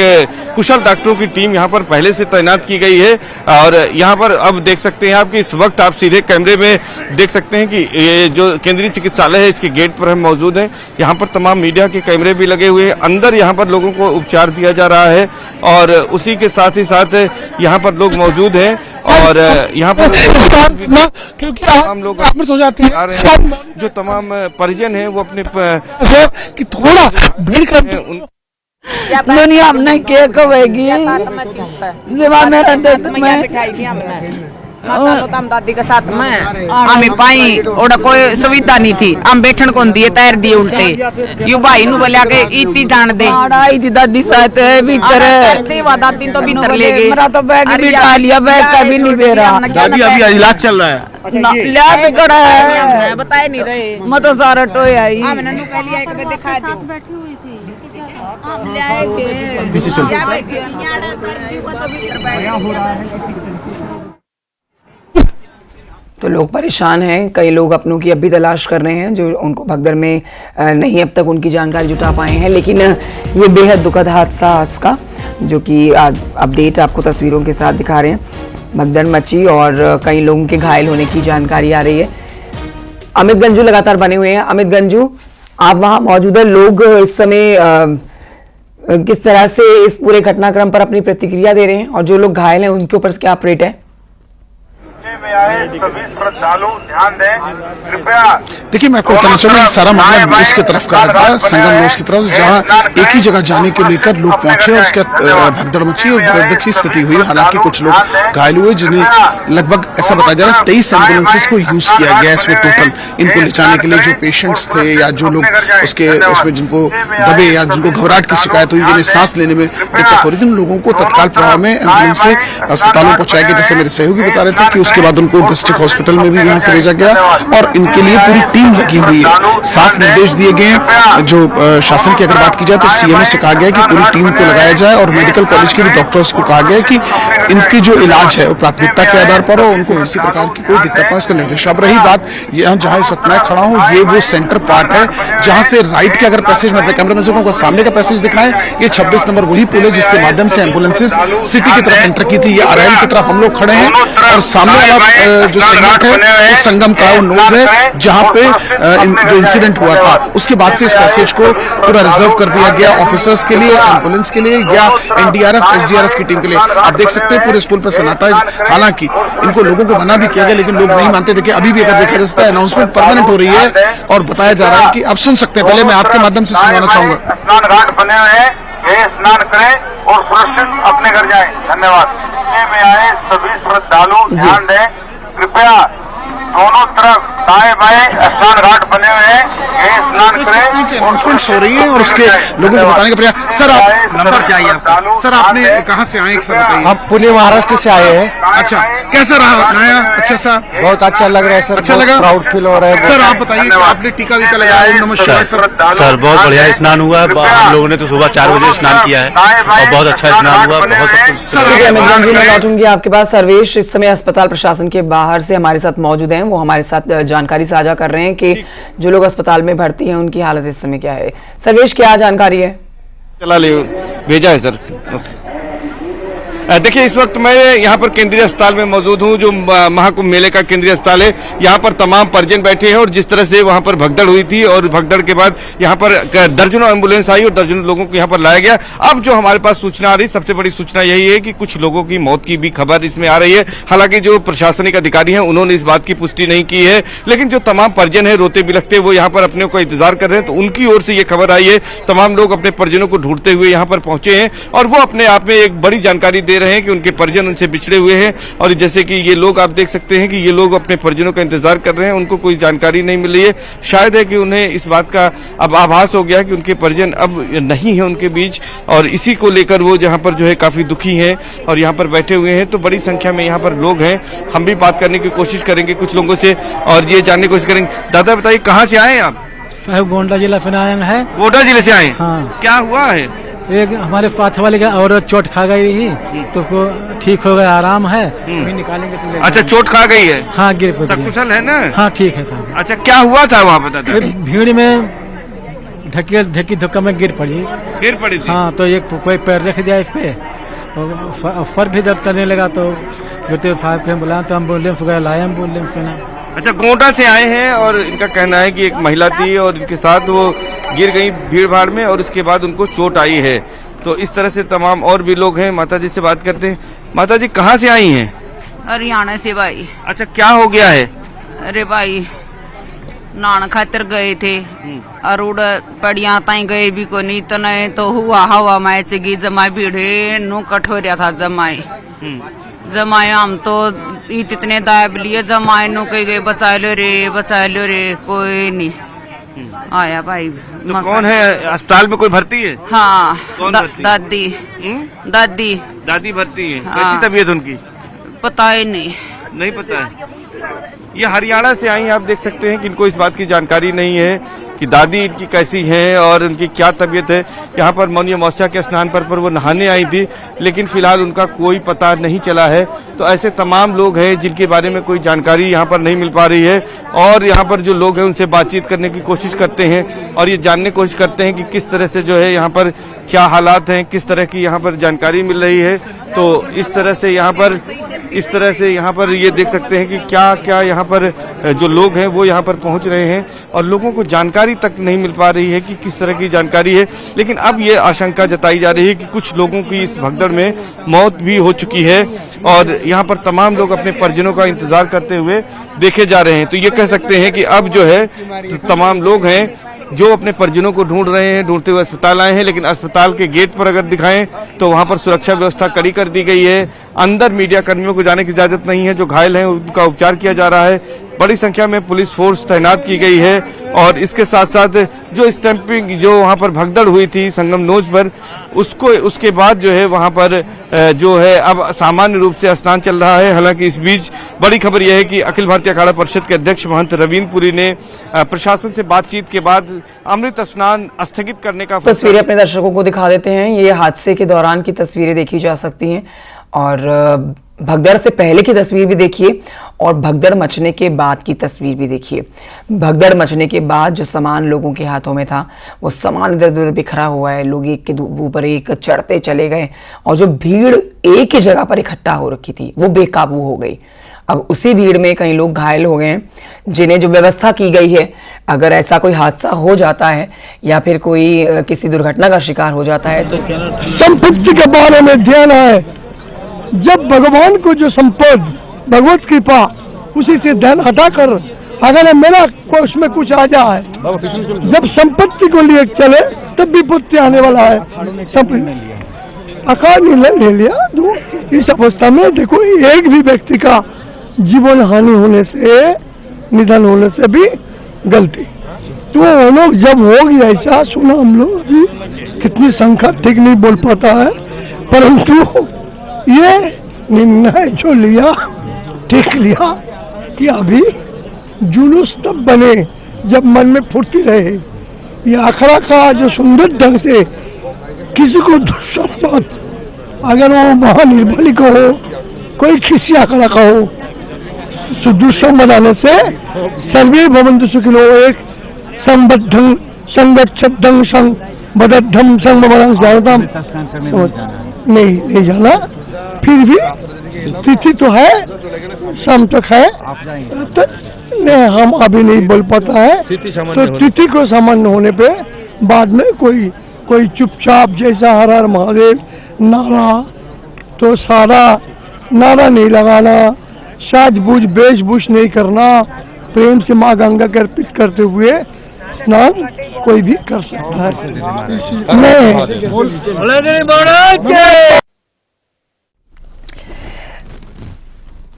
कुशल डॉक्टरों की टीम यहाँ पर पहले से तैनात की गई है। और यहाँ पर अब देख सकते हैं आप कि इस वक्त आप सीधे कैमरे में देख सकते हैं कि ये जो केंद्रीय चिकित्सालय है इसके गेट पर हम मौजूद हैं। यहाँ पर तमाम मीडिया के कैमरे भी लगे हुए हैं। अंदर यहाँ पर लोगों को उपचार दिया जा रहा है और उसी के साथ ही साथ यहाँ पर लोग मौजूद हैं और यहाँ पर क्योंकि हम लोग हो जाते हैं, जो तमाम परिजन हैं वो अपने कि थोड़ा भीड़ कर दुनिया हमने क्या कहेगी दादी के साथ में हमें पाई और कोई सुविधा नहीं थी। हम बैठन कौन दिए, तैर दिए उल्टे। यू भाई नु बोलिया के इतनी जान दे दी दादी साथ भीतर दादी तो भीतर ले गई। मेरा तो बैग बिठा लिया, बैग का भी नहीं दे रहा। दादी अभी इलाज चल रहा है। इलाज करा है, बताए नहीं रहे। मैं तो सारा टोया आई। मैंने पहले एक बार दिखा दी, बैठी हुई थी। आप ले आए के पीछे चलो। तो लोग परेशान हैं, कई लोग अपनों की अब भी तलाश कर रहे हैं जो उनको भगदड़ में नहीं अब तक उनकी जानकारी जुटा पाए हैं। लेकिन ये बेहद दुखद हादसा आज का, जो कि अपडेट आपको तस्वीरों के साथ दिखा रहे हैं। भगदड़ मची और कई लोगों के घायल होने की जानकारी आ रही है। अमित गंजू लगातार बने हुए हैं। अमित गंजू, आप वहाँ मौजूद है, लोग इस समय किस तरह से इस पूरे घटनाक्रम पर अपनी प्रतिक्रिया दे रहे हैं और जो लोग घायल हैं उनके ऊपर क्या अपडेट है? आए सभी श्रद्धालु ध्यान दें कृपया। देखिए, मैं आपको बताना चाहूंगा सारा मामला न्यूज की तरफ का था, संगम न्यूज की तरफ, जहां एक ही जगह जाने को लेकर लोग पहुंचे और उसके भगदड़ मची और भगदड़ की स्थिति हुई। हालांकि कुछ लोग घायल हुए, जिन्हें लगभग ऐसा बताया जा रहा है 23 एम्बुलेंसेज को यूज किया गया इसमें टोटल, इनको ले जाने के लिए जो पेशेंट्स थे या जो लोग उसमें जिनको दबे या जिनको घबराहट की शिकायत हुई, जिन्हें सांस लेने में दिक्कत हो रही थी, उन लोगों को तत्काल प्रभाव में एम्बुलेंस से अस्पतालों में पहुंचाया गया। जैसे मेरे सहयोगी बता रहे थे कि उसके बाद उनको डिस्ट्रिक्ट हॉस्पिटल में भी यहाँ से भेजा गया और इनके लिए पूरी टीम लगी हुई है। साफ निर्देश दिए गए जो शासन की अगर बात की जाए तो सीएमओ से कहा गया है कि पूरी टीम को लगाया जाए और मेडिकल कॉलेज के भी डॉक्टर्स को कहा गया है कि इनकी जो इलाज है वो प्राथमिकता के आधार पर हो, उनको किसी प्रकार की कोई दिक्कत ना, इसका निर्देश। अब रही बात यहाँ जहाँ इस वक्त मैं खड़ा हूँ, ये वो सेंटर पार्ट है जहाँ से राइट के अगर पैसेज में अपने कैमरा मैन को सामने का पैसेज दिखाएं, ये 26 नंबर वही पुल है जिसके माध्यम से एम्बुलेंसेज सिटी की तरफ एंटर की थी। ये अरैल की तरफ हम लोग खड़े हैं और सामने वाला जो सेगमेंट है वो संगम का वो नोज है जहाँ पे जो इंसिडेंट हुआ था। उसके बाद से इस पैसेज को पूरा रिजर्व कर दिया गया ऑफिसर्स के लिए, एम्बुलेंस के लिए या एनडीआरएफ एसडीआरएफ की टीम के लिए। आप देख सकते हैं पूरे स्कूल पर सन्नाटा है। हालांकि इनको लोगों को मना भी किया गया लेकिन लोग नहीं मानते। देखिए, अभी भी अगर देखा जा सकता है अनाउंसमेंट परमानेंट हो रही है और बताया जा रहा है कि अब सुन सकते हैं। पहले मैं आपके माध्यम से सुनवाना चाहूंगा। स्नान घाट बने हुए हैं, ये स्नान करें और सुरक्षित अपने घर जाएं। धन्यवाद। में आए सभी श्रद्धालु ध्यान दें कृपया, दोनों तरफ दाएं बाएं स्नान घाट बने हुए हैं, ये स्नान करें। अनाउंसमेंट हो रही है और उसके लोगों को बताने का प्रयास। सर आप सर आपने कहाँ से आए? हम पुणे महाराष्ट्र से आए हैं। अच्छा, कैसा रहा नया? अच्छा सा, बहुत अच्छा लग रहा है सर, अच्छा लगा, प्राउड फील हो रहा है। सर आप बताइए, आपने टीका वीका लगाया? नमस्कार सर, बहुत बढ़िया स्नान हुआ। हम लोगों ने तो सुबह 4 बजे स्नान किया है और बहुत अच्छा स्नान हुआ। बहुत मैं लौटूंगी आपके पास। सर्वेश इस समय अस्पताल प्रशासन के बाहर से हमारे साथ मौजूद हैं, वो हमारे साथ जानकारी साझा कर रहे हैं कि जो लोग अस्पताल में भर्ती हैं उनकी हालत इस समय क्या है। सर्वेश, क्या जानकारी है? चला ले भेजा है सर। देखिए, इस वक्त मैं यहाँ पर केंद्रीय अस्पताल में मौजूद हूँ, जो महाकुंभ मेले का केंद्रीय अस्पताल है। यहाँ पर तमाम परिजन बैठे हैं और जिस तरह से वहाँ पर भगदड़ हुई थी और भगदड़ के बाद यहाँ पर दर्जनों एम्बुलेंस आई और दर्जनों लोगों को यहाँ पर लाया गया। अब जो हमारे पास सूचना आ रही, सबसे बड़ी सूचना यही है कि कुछ लोगों की मौत की भी खबर इसमें आ रही है। हालांकि जो प्रशासनिक अधिकारी हैं उन्होंने इस बात की पुष्टि नहीं की है, लेकिन जो तमाम परिजन है रोते बिलखते वो यहाँ पर अपने को इंतजार कर रहे हैं, तो उनकी ओर से ये खबर आई है। तमाम लोग अपने परिजनों को ढूंढते हुए यहाँ पर पहुंचे हैं और वो अपने आप में एक बड़ी जानकारी दे रहे हैं कि उनके परिजन उनसे बिछड़े हुए हैं। और जैसे कि ये लोग, आप देख सकते हैं कि ये लोग अपने परिजनों का इंतजार कर रहे हैं, उनको कोई जानकारी नहीं मिल रही है। शायद है कि उन्हें इस बात का अब आभास हो गया कि उनके परिजन अब नहीं है उनके बीच, और इसी को लेकर वो यहाँ पर जो है काफी दुखी हैं और यहाँ पर बैठे हुए हैं। तो बड़ी संख्या में यहाँ पर लोग हैं। हम भी बात करने की कोशिश करेंगे कुछ लोगों से और ये जानने की कोशिश करेंगे। दादा बताइए, कहाँ से आए आप? गोंडा जिला से आए हैं। गोंडा जिले से आए? हाँ। क्या हुआ है? एक हमारे साथ वाले का औरत चोट खा गई थी, तो उसको ठीक हो गया, आराम है, निकालेंगे तो। अच्छा, चोट खा गई है? हाँ, गिर पड़ी। सब कुशल है ना? हाँ, ठीक है साहब। अच्छा, क्या हुआ था वहाँ पे? भीड़ में धक्की धक्का में गिर पड़ी थी। हाँ, तो एक कोई पैर रख दिया इस पे, फर भी दर्द करने लगा, तो गिरते साहब के बुलाया तो एम्बुलेंस वगैरह लाया, एम्बुलेंस से ना। अच्छा, गोंडा से आए हैं और इनका कहना है कि एक महिला थी और इनके साथ वो गिर गई भीड़ भाड़ में और उसके बाद उनको चोट आई है। तो इस तरह से तमाम और भी लोग हैं। माता जी से बात करते हैं। माता जी, कहाँ से आई हैं? हरियाणा से भाई। अच्छा, क्या हो गया है? अरे भाई, नान खातर गए थे और उड़ पड़िया ताई गए भी को नहीं, तो नहीं तो हुआ हवा माए चगी जमाए भीड़े नु कठोरिया था जमाए हम तो इतने दाब लिए जमाए नु कह गए बचा लो रे, कोई नहीं आया भाई। तो कौन है अस्पताल में? कोई भर्ती है? हाँ, दादी भर्ती है। हाँ। कैसी तबीयत उनकी? पता ही नहीं पता है। ये हरियाणा से आई हैं। आप देख सकते हैं कि इनको इस बात की जानकारी नहीं है कि दादी इनकी कैसी है और उनकी क्या तबीयत है। यहाँ पर मौनी अमावस्या के स्नान पर वो नहाने आई थी, लेकिन फिलहाल उनका कोई पता नहीं चला है। तो ऐसे तमाम लोग हैं जिनके बारे में कोई जानकारी यहाँ पर नहीं मिल पा रही है और यहाँ पर जो लोग हैं उनसे बातचीत करने की कोशिश करते हैं और ये जानने की कोशिश करते हैं कि किस तरह से जो है यहाँ पर क्या हालात हैं, किस तरह की यहाँ पर जानकारी मिल रही है। तो इस तरह से यहाँ पर इस तरह से यहाँ पर ये देख सकते हैं कि क्या क्या यहाँ पर जो लोग हैं वो यहाँ पर पहुँच रहे हैं और लोगों को जानकारी तक नहीं मिल पा रही है कि किस तरह की जानकारी है। लेकिन अब ये आशंका जताई जा रही है कि कुछ लोगों की इस भगदड़ में मौत भी हो चुकी है और यहाँ पर तमाम लोग अपने परिजनों का इंतजार करते हुए देखे जा रहे हैं। तो ये कह सकते हैं कि अब जो है तमाम लोग हैं जो अपने परिजनों को ढूंढ रहे हैं, ढूंढते हुए अस्पताल आए हैं। लेकिन अस्पताल के गेट पर अगर दिखाएं तो वहां पर सुरक्षा व्यवस्था कड़ी कर दी गई है। अंदर मीडिया कर्मियों को जाने की इजाजत नहीं है। जो घायल हैं उनका उपचार किया जा रहा है। बड़ी संख्या में पुलिस फोर्स तैनात की गई है और इसके साथ साथ जो स्टैंपिंग जो वहां पर भगदड़ हुई थी संगम नोज पर उसके बाद जो है वहां पर जो है अब सामान्य रूप से स्नान चल रहा है। हालांकि इस बीच बड़ी खबर यह है कि अखिल भारतीय अखाड़ा परिषद के अध्यक्ष महंत रवींद्र पुरी ने प्रशासन से बातचीत के बाद अमृत स्नान स्थगित करने का तस्वीरें अपने दर्शकों को दिखा देते हैं। ये हादसे के दौरान की तस्वीरें देखी जा सकती हैं और भगदड़ से पहले की तस्वीर भी देखिए और भगदड़ मचने के बाद की तस्वीर भी देखिए। भगदड़ मचने के बाद जो सामान लोगों के हाथों में था वो सामान इधर उधर बिखरा हुआ है। लोग एक के ऊपर एक चढ़ते चले गए और जो भीड़ एक ही जगह पर इकट्ठा हो रखी थी वो बेकाबू हो गई। अब उसी भीड़ में कई लोग घायल हो गए हैं जिन्हें जो व्यवस्था की गई है, अगर ऐसा कोई हादसा हो जाता है या फिर कोई किसी दुर्घटना का शिकार हो जाता है तो संपत्ति के बारे में ध्यान है। जब भगवान को जो संपद भगवत कृपा उसी से ध्यान हटाकर अगर मेरा उसमें कुछ आ जाए, जब संपत्ति को लिए चले तब विपत्ति आने वाला है। अकाल निर्णय ले लिया तो इस अवस्था में देखो एक भी व्यक्ति का जीवन हानि होने से, निधन होने से भी गलती। तो हम लोग जब हो गया ऐसा सुना हम लोग जी कितनी संख्या ठीक नहीं बोल पाता है, परंतु ये निर्णय जो लिया ठीक लिया कि अभी जुलूस तब बने जब मन में फुर्ती रहे। ये अखड़ा का जो सुंदर ढंग से किसी को दुष्संपद, अगर वो महानिर्बली का हो, कोई किसी अखड़ा का हो, दुष्संग बनाने से सर्वे भवन्तु सुखिनो एक संबद्धं संगच्छद्धं संग बद्धं संग बरं जानताम नहीं जाना। फिर भी तिथि तो है, शाम तक है तो नहीं, हम अभी नहीं बोल पाता है। तो तिथि को सामान्य होने पे बाद में कोई चुपचाप जैसा हर हर महादेव नारा, तो सारा नारा नहीं लगाना, साजबूझ वेशभूष नहीं करना, प्रेम से माँ गंगा के अर्पित करते हुए स्नान कोई भी कर सकता है।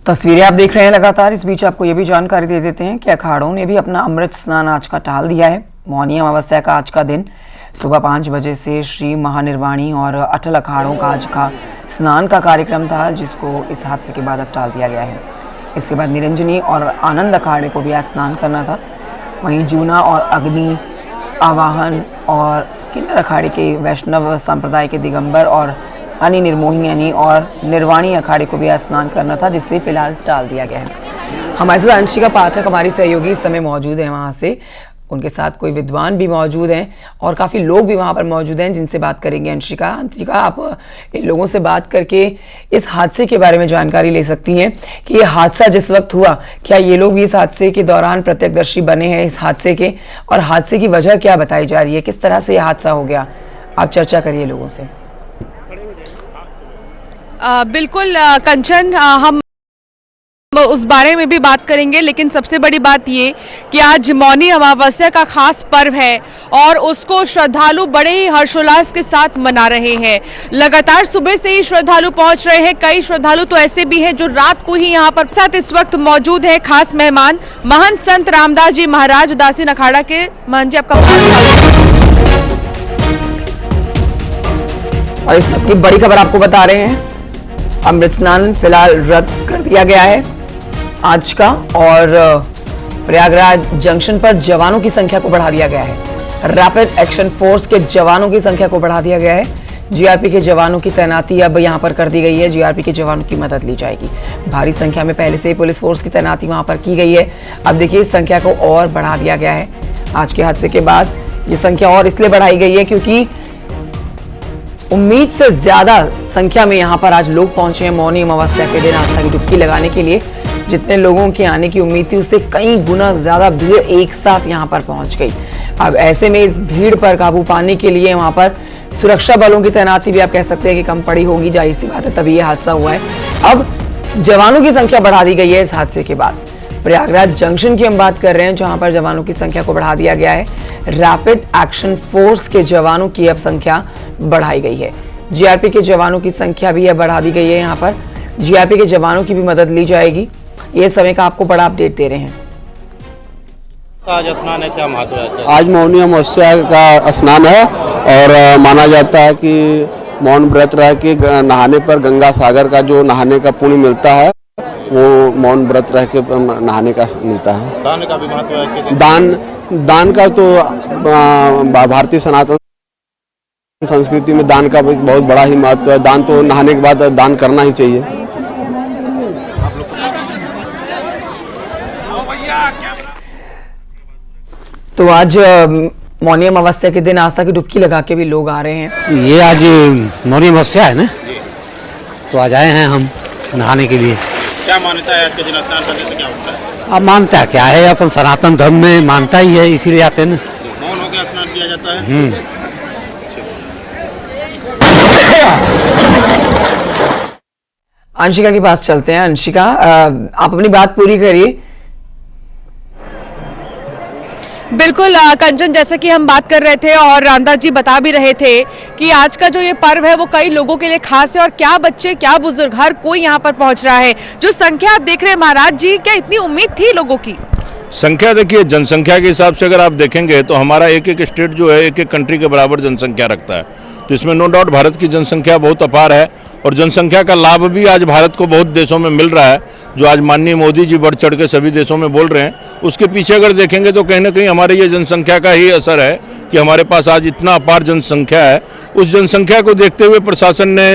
तस्वीरें आप देख रहे हैं लगातार। इस बीच आपको ये भी जानकारी दे देते हैं कि अखाड़ों ने भी अपना अमृत स्नान आज का टाल दिया है। मौनी अमावस्या का आज का दिन सुबह 5 बजे से श्री महानिर्वाणी और अटल अखाड़ों का आज का स्नान का कार्यक्रम था, जिसको इस हादसे के बाद अब टाल दिया गया है। इसके बाद निरंजनी और आनंद अखाड़े को भी आज स्नान करना था। वहीं जूना और अग्नि आवाहन और किन्नर अखाड़े के वैष्णव संप्रदाय के दिगंबर और अनि निर्मोही अनि और निर्वाणी अखाड़े को भी आज स्नान करना था, जिससे फिलहाल टाल दिया गया है। हमारे साथ अंशिका पाठक हमारी सहयोगी इस समय मौजूद है वहाँ से। उनके साथ कोई विद्वान भी मौजूद हैं और काफ़ी लोग भी वहाँ पर मौजूद हैं जिनसे बात करेंगे। अंशिका, आप इन लोगों से बात करके इस हादसे के बारे में जानकारी ले सकती हैं कि ये हादसा जिस वक्त हुआ, क्या ये लोग भी इस हादसे के दौरान प्रत्यक्षदर्शी बने हैं इस हादसे के, और हादसे की वजह क्या बताई जा रही है, किस तरह से ये हादसा हो गया? आप चर्चा करिए लोगों से। बिल्कुल कंचन, हम उस बारे में भी बात करेंगे, लेकिन सबसे बड़ी बात ये कि आज मौनी अमावस्या का खास पर्व है और उसको श्रद्धालु बड़े ही हर्षोल्लास के साथ मना रहे हैं। लगातार सुबह से ही श्रद्धालु पहुंच रहे हैं। कई श्रद्धालु तो ऐसे भी हैं जो रात को ही यहाँ पर साथ इस वक्त मौजूद है खास मेहमान महंत संत रामदास जी महाराज उदासीन अखाड़ा के। महंत जी, आपका और इस सबकी बड़ी खबर आपको बता रहे हैं, अमृत स्नान फिलहाल रद्द कर दिया गया है आज का, और प्रयागराज जंक्शन पर जवानों की संख्या को बढ़ा दिया गया है। रैपिड एक्शन फोर्स के जवानों की संख्या को बढ़ा दिया गया है। जीआरपी के जवानों की तैनाती अब यहां पर कर दी गई है। जीआरपी के जवानों की मदद ली जाएगी। भारी संख्या में पहले से ही पुलिस फोर्स की तैनाती वहां पर की गई है। अब देखिए इस संख्या को और बढ़ा दिया गया है। आज के हादसे के बाद ये संख्या और इसलिए बढ़ाई गई है क्योंकि उम्मीद से ज्यादा संख्या में यहाँ पर आज लोग पहुंचे हैं मौनी अमावस्या के दिन आस्था की डुबकी लगाने के लिए। जितने लोगों की आने की उम्मीद थी उससे कई गुना ज्यादा भीड़ एक साथ यहाँ पर पहुंच गई। अब ऐसे में इस भीड़ पर काबू पाने के लिए वहां पर सुरक्षा बलों की तैनाती भी आप कह सकते हैं कि कम पड़ी होगी, जाहिर सी बात है, तभी ये हादसा हुआ है। अब जवानों की संख्या बढ़ा दी गई है इस हादसे के बाद। प्रयागराज जंक्शन की हम बात कर रहे हैं जहां पर जवानों की संख्या को बढ़ा दिया गया है। रैपिड एक्शन फोर्स के जवानों की अब संख्या बढ़ाई गई है। जीआरपी के जवानों की संख्या भी अब बढ़ा दी गई है। यहाँ पर जीआरपी के जवानों की भी मदद ली जाएगी। ये समय का आपको बड़ा अपडेट दे रहे हैं। आज स्नान है, क्या महत्व है? आज मौनी अमावस्या का स्नान है और माना जाता है कि मौन व्रत रह के नहाने पर गंगा सागर का जो नहाने का पुण्य मिलता है वो मौन व्रत रह के नहाने का मिलता है। दान का भी महत्व है? दान का तो भारतीय सनातन संस्कृति में दान का बहुत बड़ा ही महत्व है। दान तो नहाने के बाद दान करना ही चाहिए। तो आज मौनी अमावस्या के दिन आस्था की डुबकी लगा के भी लोग आ रहे हैं। ये आज मौनी अमावस्या है ना, तो आज आए हैं हम नहाने के लिए। क्या मान्यता है आज के दिन स्नान करने से क्या होता है? अब मानता क्या है, अपन सनातन धर्म में मानता ही है, इसीलिए आते हैं ना। मौन होकर स्नान किया जाता है। अंशिका के पास चलते हैं। अंशिका, आप अपनी बात पूरी करिए। बिल्कुल कंचन, जैसे कि हम बात कर रहे थे और रामदास जी बता भी रहे थे कि आज का जो ये पर्व है वो कई लोगों के लिए खास है और क्या बच्चे क्या बुजुर्ग हर कोई यहाँ पर पहुंच रहा है। जो संख्या आप देख रहे हैं महाराज जी, क्या इतनी उम्मीद थी लोगों की? संख्या देखिए, जनसंख्या के हिसाब से अगर आप देखेंगे तो हमारा एक एक स्टेट जो है एक एक कंट्री के बराबर जनसंख्या रखता है, तो इसमें नो डाउट भारत की जनसंख्या बहुत अपार है और जनसंख्या का लाभ भी आज भारत को बहुत देशों में मिल रहा है। जो आज माननीय मोदी जी बढ़ चढ़ के सभी देशों में बोल रहे हैं, उसके पीछे अगर देखेंगे तो कहीं ना कहीं हमारे ये जनसंख्या का ही असर है कि हमारे पास आज इतना अपार जनसंख्या है। उस जनसंख्या को देखते हुए प्रशासन ने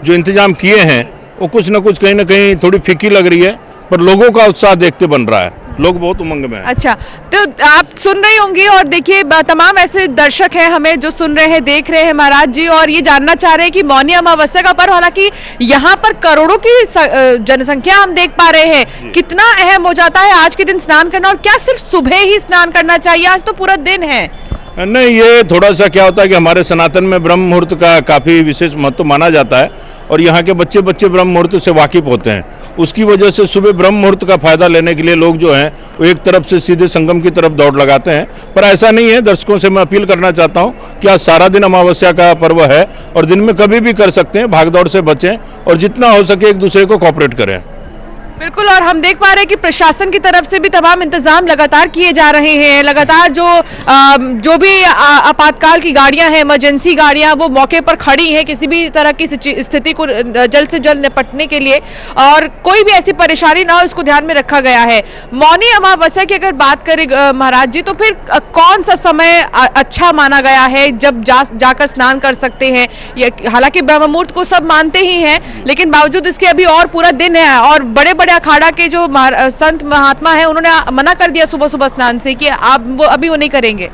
जो इंतजाम किए हैं वो कुछ न कुछ कहीं ना कहीं थोड़ी फीकी लग रही है, पर लोगों का उत्साह देखते बन रहा है, लोग बहुत उमंग में हैं। अच्छा, तो आप सुन रही होंगी और देखिए तमाम ऐसे दर्शक हैं हमें जो सुन रहे हैं, देख रहे हैं महाराज जी, और ये जानना चाह रहे हैं कि मौनी अमावस्या का पर्व, हालांकि यहाँ पर करोड़ों की जनसंख्या हम देख पा रहे हैं, कितना अहम हो जाता है आज के दिन स्नान करना, और क्या सिर्फ सुबह ही स्नान करना चाहिए? आज तो पूरा दिन है। नहीं, ये थोड़ा सा क्या होता है कि हमारे सनातन में ब्रह्म मुहूर्त का काफी विशेष महत्व माना जाता है और यहाँ के बच्चे ब्रह्म मुहूर्त से वाकिफ होते हैं। उसकी वजह से सुबह ब्रह्म मुहूर्त का फायदा लेने के लिए लोग जो हैं वो एक तरफ से सीधे संगम की तरफ दौड़ लगाते हैं, पर ऐसा नहीं है। दर्शकों से मैं अपील करना चाहता हूं कि आज सारा दिन अमावस्या का पर्व है और दिन में कभी भी कर सकते हैं, भागदौड़ से बचें और जितना हो सके एक दूसरे को कोऑपरेट करें। बिल्कुल, और हम देख पा रहे हैं कि प्रशासन की तरफ से भी तमाम इंतजाम लगातार किए जा रहे हैं। लगातार जो भी आपातकाल की गाड़ियां हैं, इमरजेंसी गाड़ियां, वो मौके पर खड़ी हैं किसी भी तरह की स्थिति को जल्द से जल्द निपटने के लिए, और कोई भी ऐसी परेशानी ना हो इसको ध्यान में रखा गया है। मौनी अमावस्या की अगर बात करें महाराज जी, तो फिर कौन सा समय अच्छा माना गया है जब जाकर स्नान कर सकते हैं? हालांकि ब्रह्म मुहूर्त को सब मानते ही हैं, लेकिन बावजूद इसके अभी और पूरा दिन है और बड़े अखाड़ा के जो संत महात्मा है उन्होंने मना कर दिया सुबह सुबह स्नान से कि आप वो अभी वो नहीं करेंगे।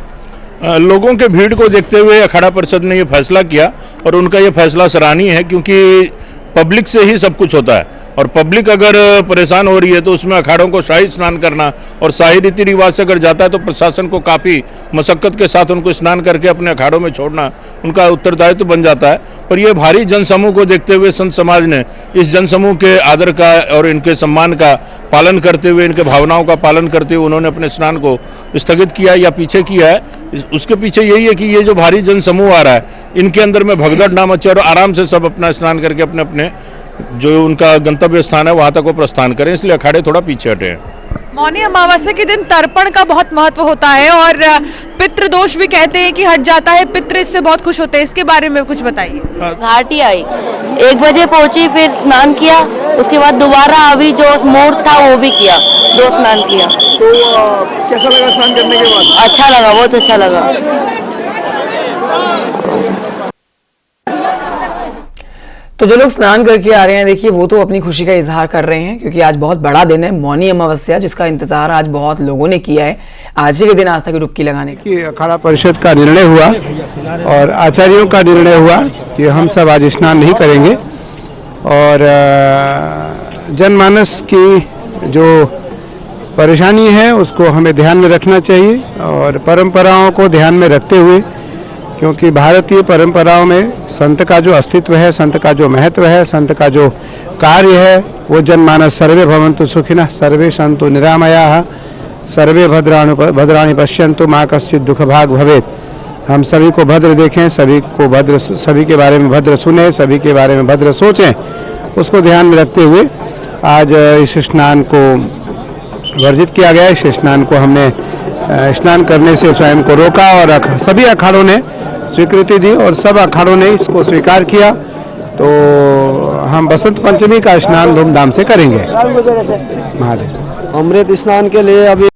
लोगों के भीड़ को देखते हुए अखाड़ा परिषद ने ये फैसला किया और उनका ये फैसला सराहनीय है, क्योंकि पब्लिक से ही सब कुछ होता है और पब्लिक अगर परेशान हो रही है तो उसमें अखाड़ों को शाही स्नान करना और शाही रीति रिवाज से अगर जाता है तो प्रशासन को काफी मशक्कत के साथ उनको स्नान करके अपने अखाड़ों में छोड़ना उनका उत्तरदायित्व बन जाता है। पर यह भारी जनसमूह को देखते हुए संत समाज ने इस जनसमूह के आदर का और इनके सम्मान का पालन करते हुए, इनके भावनाओं का पालन करते हुए उन्होंने अपने स्नान को स्थगित किया या पीछे किया है। उसके पीछे यही है कि ये जो भारी जनसमूह आ रहा है इनके अंदर में भगदड़ ना मचे और आराम से सब अपना स्नान करके अपने अपने जो उनका गंतव्य स्थान है वहां तक वो प्रस्थान करें, इसलिए अखाड़े थोड़ा पीछे हटे हैं। मौनी अमावस्या के दिन तर्पण का बहुत महत्व होता है और पितृ दोष भी कहते हैं कि हट जाता है, पितृ इससे बहुत खुश होते हैं, इसके बारे में कुछ बताइए। घाटी आई 1 बजे पहुंची, फिर स्नान किया, उसके बाद दोबारा अभी जो मुहूर्त था वो भी किया, 2 स्नान किया। तो कैसा लगा स्नान करने के बाद? अच्छा लगा, बहुत अच्छा लगा। तो जो लोग स्नान करके आ रहे हैं, देखिए वो तो अपनी खुशी का इजहार कर रहे हैं, क्योंकि आज बहुत बड़ा दिन है, मौनी अमावस्या, जिसका इंतजार आज बहुत लोगों ने किया है। आज ही के दिन आस्था की डुबकी लगाने का अखाड़ा परिषद का निर्णय हुआ और आचार्यों का निर्णय हुआ कि हम सब आज स्नान नहीं करेंगे और जनमानस की जो परेशानी है उसको हमें ध्यान में रखना चाहिए और परंपराओं को ध्यान में रखते हुए, क्योंकि भारतीय परंपराओं में संत का जो अस्तित्व है, संत का जो महत्व है, संत का जो कार्य है, वो जनमानस सर्वे भवन्तु सुखिनः सर्वे सन्तु निरामयाः सर्वे भद्राणि पश्यन्तु मा कश्चित् दुःख भाग् भवेत्। हम सभी को भद्र देखें, सभी के बारे में भद्र सुने, सभी के बारे में भद्र सोचें, उसको ध्यान में रखते हुए आज इस स्नान को वर्जित किया गया। इस स्नान को हमने स्नान करने से स्वयं को रोका और सभी अखाड़ों ने स्वीकृति दी और सब अखाड़ों ने इसको स्वीकार किया। तो हम बसंत पंचमी का स्नान धूमधाम से करेंगे। महादेव। अमृत स्नान के लिए अभी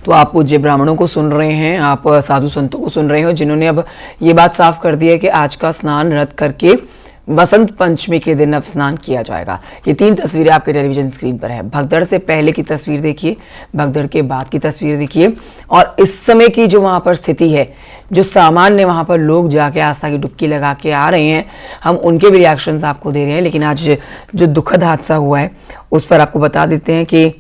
तो आप पूज्य ब्राह्मणों को सुन रहे हैं, आप साधु संतों को सुन रहे हो, जिन्होंने अब ये बात साफ कर दी है कि आज का स्नान रद्द करके बसंत पंचमी के दिन अब स्नान किया जाएगा। ये 3 तस्वीरें आपके टेलीविजन स्क्रीन पर है। भगदड़ से पहले की तस्वीर देखिए, भगदड़ के बाद की तस्वीर देखिए और इस समय की जो वहां पर स्थिति है, जो सामान्य वहां पर लोग जाके आस्था की डुबकी लगा के आ रहे हैं, हम उनके भी रिएक्शंस आपको दे रहे हैं। लेकिन आज जो दुखद हादसा हुआ है उस पर आपको बता देते हैं कि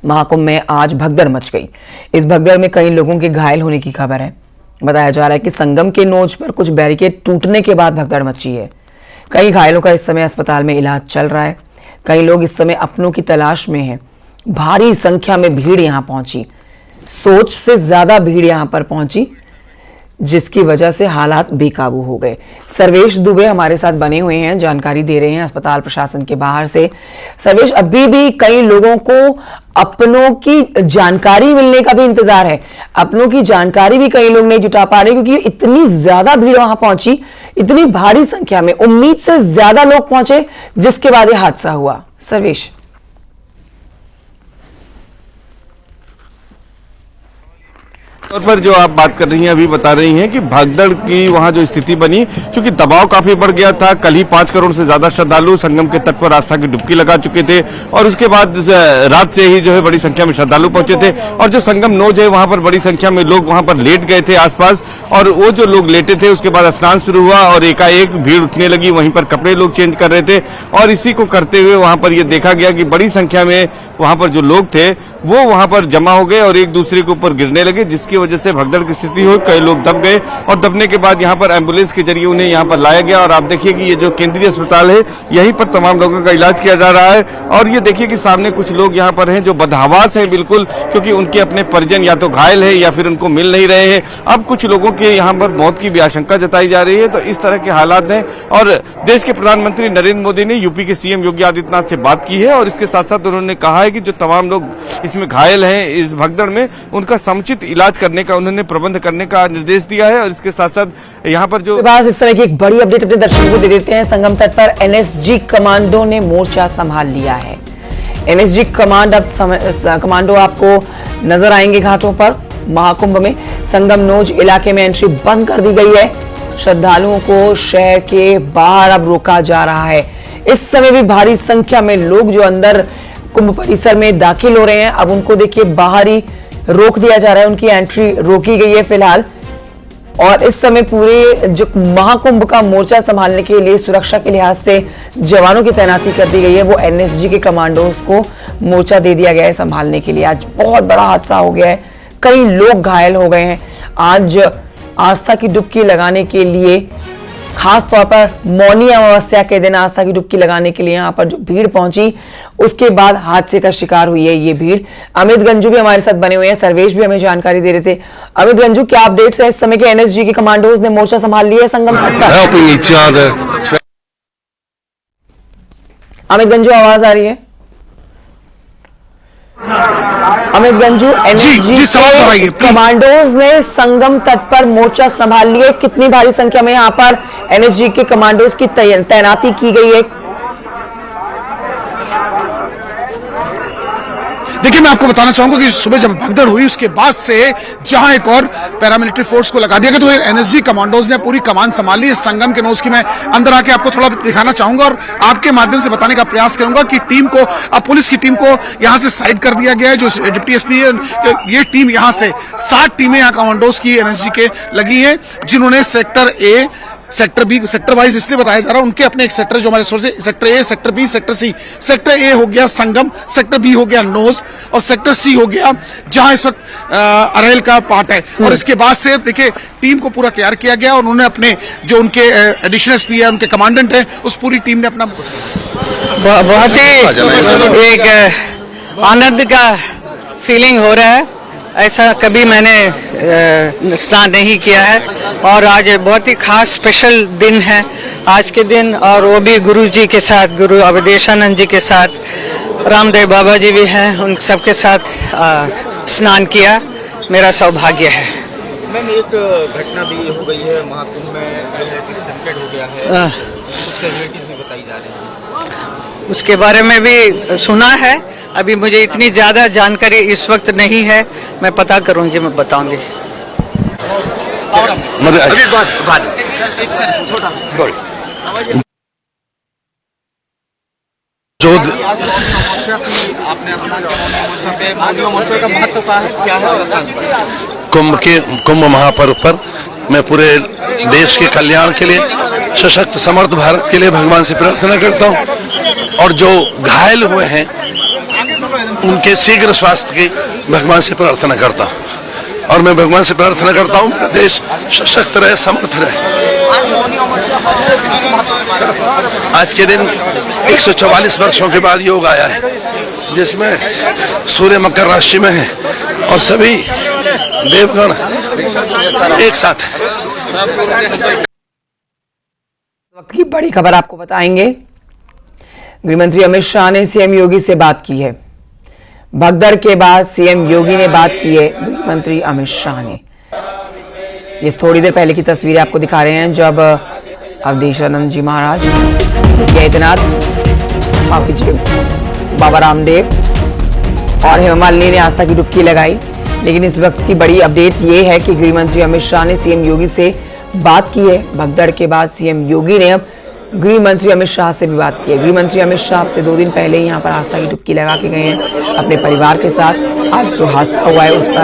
महाकुंभ में आज भगदड़ मच गई। इस भगदड़ में कई लोगों के घायल होने की खबर है। बताया जा रहा है कि संगम के नोच पर कुछ बैरिकेड टूटने के बाद भगदड़ मची है। कई घायलों का इस समय अस्पताल में इलाज चल रहा है। कई लोग इस समय अपनों की तलाश में हैं। भारी संख्या में भीड़ यहां पहुंची, सोच से ज्यादा भीड़ यहां पर पहुंची, जिसकी वजह से हालात बेकाबू हो गए। सर्वेश दुबे हमारे साथ बने हुए हैं, जानकारी दे रहे हैं अस्पताल प्रशासन के बाहर से। सर्वेश, अभी भी कई लोगों को अपनों की जानकारी मिलने का भी इंतजार है, अपनों की जानकारी भी कई लोग नहीं जुटा पा रहे, क्योंकि इतनी ज्यादा भीड़ वहां पहुंची, इतनी भारी संख्या में, उम्मीद से ज्यादा लोग पहुंचे, जिसके बाद यह हादसा हुआ। सर्वेश, तौर पर जो आप बात कर रही हैं, अभी बता रही हैं कि भगदड़ की वहां जो स्थिति बनी, क्योंकि दबाव काफी बढ़ गया था। कल ही 5 करोड़ से ज्यादा श्रद्धालु संगम के तट पर आस्था की डुबकी लगा चुके थे और उसके बाद रात से ही जो है बड़ी संख्या में श्रद्धालु पहुंचे थे और जो संगम नोज है वहां पर बड़ी संख्या में लोग वहां पर लेट गए थे आसपास, और वो जो लोग लेटे थे उसके बाद स्नान शुरू हुआ और एकाएक भीड़ उठने लगी। वहीं पर कपड़े लोग चेंज कर रहे थे और इसी को करते हुए वहां पर यह देखा गया कि बड़ी संख्या में वहां पर जो लोग थे वो वहां पर जमा हो गए और एक दूसरे के ऊपर गिरने लगे, जिसकी वजह से भगदड़ की स्थिति हुई। कई लोग दब गए और दबने के बाद यहां पर एम्बुलेंस के जरिए उन्हें यहां पर लाया गया और आप देखिए कि ये जो केंद्रीय अस्पताल है यहीं पर तमाम लोगों का इलाज किया जा रहा है। और ये देखिए कि सामने कुछ लोग यहां पर हैं जो बदहवास हैं बिल्कुल, क्योंकि उनके अपने परिजन या तो घायल है या फिर उनको मिल नहीं रहे हैं। अब कुछ लोगों के यहां पर मौत की भी आशंका जताई जा रही है। तो इस तरह के हालात हैं और देश के प्रधानमंत्री नरेंद्र मोदी ने यूपी के सीएम योगी आदित्यनाथ से बात की है और इसके साथ साथ उन्होंने कहा है कि जो तमाम लोग इसमें घायल हैं इस भगदड़ में, उनका समुचित इलाज करने का उन्होंने प्रबंध करने का निर्देश दिया है। और इसके साथ साथ यहाँ पर जो इस तरह की एक बड़ी अपडेट अपने दर्शकों को दे देते हैं। संगम तट पर एनएसजी कमांडो ने मोर्चा संभाल लिया है। एनएसजी कमांडो आपको नजर आएंगे घाटों पर। महाकुंभ में संगम नोज इलाके में एंट्री बंद कर दी गई है। श्रद्धालुओं को शहर के बाहर अब रोका जा रहा है। इस समय भी भारी संख्या में लोग जो अंदर कुंभ परिसर में दाखिल हो रहे हैं, अब उनको देखिए बाहर ही रोक दिया जा रहा है, उनकी एंट्री रोकी गई है फिलहाल। और इस समय पूरे जो महाकुंभ का मोर्चा संभालने के लिए सुरक्षा के लिहाज से जवानों की तैनाती कर दी गई है। वो एनएसजी के कमांडोज को मोर्चा दे दिया गया है संभालने के लिए। आज बहुत बड़ा हादसा हो गया है, कई लोग घायल हो गए हैं। आज आस्था की डुबकी लगाने के लिए, खास तौर पर मौनी अमावस्या के दिन आस्था की डुबकी लगाने के लिए यहाँ पर जो भीड़ पहुंची, उसके बाद हादसे का शिकार हुई है ये भीड़। अमित गंजू भी हमारे साथ बने हुए हैं, सर्वेश भी हमें जानकारी दे रहे थे। अमित गंजू, क्या अपडेट्स है इस समय के? एनएसजी के कमांडोज ने मोर्चा संभाल लिया है संगम तट पर। अमित गंजू, आवाज आ रही है? अमित गंजू, एनएसजी के कमांडोज ने संगम तट पर मोर्चा संभाल लिया। कितनी भारी संख्या में यहाँ पर एनएसजी के कमांडोज की तैनाती की गई है? देखिए मैं आपको बताना चाहूंगा कि सुबह जब भगदड़ हुई उसके बाद से जहां एक और पैरामिलिट्री फोर्स को लगा दिया गया, तो एनएसजी कमांडोज ने पूरी कमान संभाली इस संगम के नोज की। मैं अंदर आके आपको थोड़ा दिखाना चाहूंगा और आपके माध्यम से बताने का प्रयास करूंगा कि टीम को, अब पुलिस की टीम को यहां से साइड कर दिया गया है। जो डिप्टी एसपी है, ये टीम यहां से 60 टीमें यहां कमांडोज की एनएसजी के लगी हैं, जिन्होंने sector A, sector B, sector wise इसलिए बताया जा रहा है, उनके अपने एक सेक्टर जो हमारे सोर्स है, sector A, sector B, sector C. Sector A हो गया संगम, सेक्टर बी हो गया नोज और सेक्टर सी हो गया जहां इस वक्त अरेल का पार्ट है। और इसके बाद से देखिए टीम को पूरा तैयार किया गया और उन्होंने अपने जो उनके एडिशनल एसपी है, उनके कमांडेंट है, उस पूरी टीम ने अपना बहुत ही एक आनंद का फीलिंग हो रहा है। ऐसा कभी मैंने स्नान नहीं किया है और आज बहुत ही खास स्पेशल दिन है आज के दिन, और वो भी गुरु जी के साथ, गुरु अवधेशानंद जी के साथ, रामदेव बाबा जी भी हैं, उन सबके साथ स्नान किया, मेरा सौभाग्य है। मैम एक घटना भी हो गई है महाकुंभ में, जो है कि स्टंटेड हो गया है, कुछ कैजुअल्टीज भी बताई जा रही हैं, उसके बारे में भी सुना है। अभी मुझे इतनी ज़्यादा जानकारी इस वक्त नहीं है, मैं पता करूंगी, मैं बताऊंगी। जो आपने स्नान का महत्व क्या है? कुंभ महापर्व पर मैं पूरे देश के कल्याण के लिए, सशक्त समर्थ भारत के लिए भगवान से प्रार्थना करता हूँ, और जो घायल हुए हैं उनके शीघ्र स्वास्थ्य की भगवान से प्रार्थना करता हूँ। और मैं भगवान से प्रार्थना करता हूँ मेरा देश सशक्त रहे, समर्थ रहे। आज के दिन 144 वर्षों के बाद योग आया है, जिसमें सूर्य मकर राशि में है और सभी देवगण एक साथ है। वक्त की बड़ी खबर आपको बताएंगे। गृहमंत्री अमित शाह ने सीएम योगी से बात की है। भगदड़ के बाद सीएम योगी ने बात की है गृहमंत्री अमित शाह ने। ये थोड़ी देर पहले की तस्वीरें आपको दिखा रहे हैं, जब अवधेशानंद जी महाराज केदारनाथ, बाबा रामदेव और हेमा मालिनी ने आस्था की डुबकी लगाई। लेकिन इस वक्त की बड़ी अपडेट ये है कि गृहमंत्री अमित शाह ने सीएम योगी से बात की है। भगदड़ के बाद सीएम योगी ने अब गृह मंत्री अमित शाह से भी बात की है। गृह मंत्री अमित शाह से 2 दिन पहले ही यहाँ पर आस्था की डुबकी लगा के गए हैं अपने परिवार के साथ। आज जो हादसा हुआ है उस पर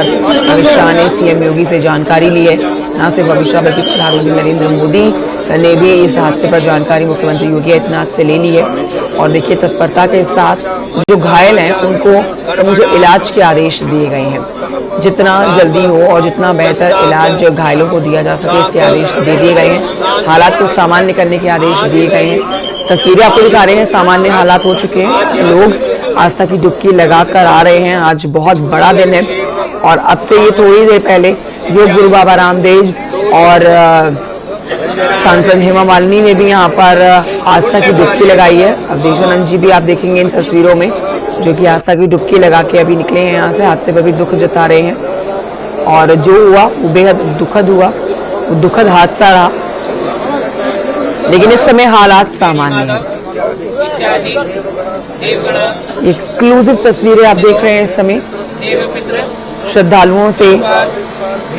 अमित शाह ने सीएम योगी से जानकारी ली है। न सिर्फ अमित शाह बल्कि प्रधानमंत्री नरेंद्र मोदी ने भी इस हादसे पर जानकारी मुख्यमंत्री योगी आदित्यनाथ से ले ली है। और देखिए तत्परता के साथ जो घायल हैं उनको समूचे इलाज के आदेश दिए गए हैं। जितना जल्दी हो और जितना बेहतर इलाज घायलों को दिया जा सके इसके आदेश दे दिए गए हैं। हालात को सामान्य करने के आदेश दिए गए हैं। तस्वीरें आपको दिखा रहे हैं, सामान्य हालात हो चुके हैं। लोग आस्था की डुबकी लगाकर आ रहे हैं। आज बहुत बड़ा दिन है और अब से ये थोड़ी देर पहले योग गुरु बाबा रामदेव और सांसद हेमा मालिनी ने भी यहाँ पर आस्था की डुबकी लगाई है। अवधेशानंद जी भी आप देखेंगे इन तस्वीरों में, जो कि आस्था की डुबकी लगा के अभी निकले हैं यहाँ से। हादसे पर भी दुख जता रहे हैं और जो हुआ वो बेहद दुखद हुआ, वो दुखद हादसा रहा, लेकिन इस समय हालात सामान्य हैं। एक्सक्लूसिव तस्वीरें आप देख रहे हैं इस समय। श्रद्धालुओं से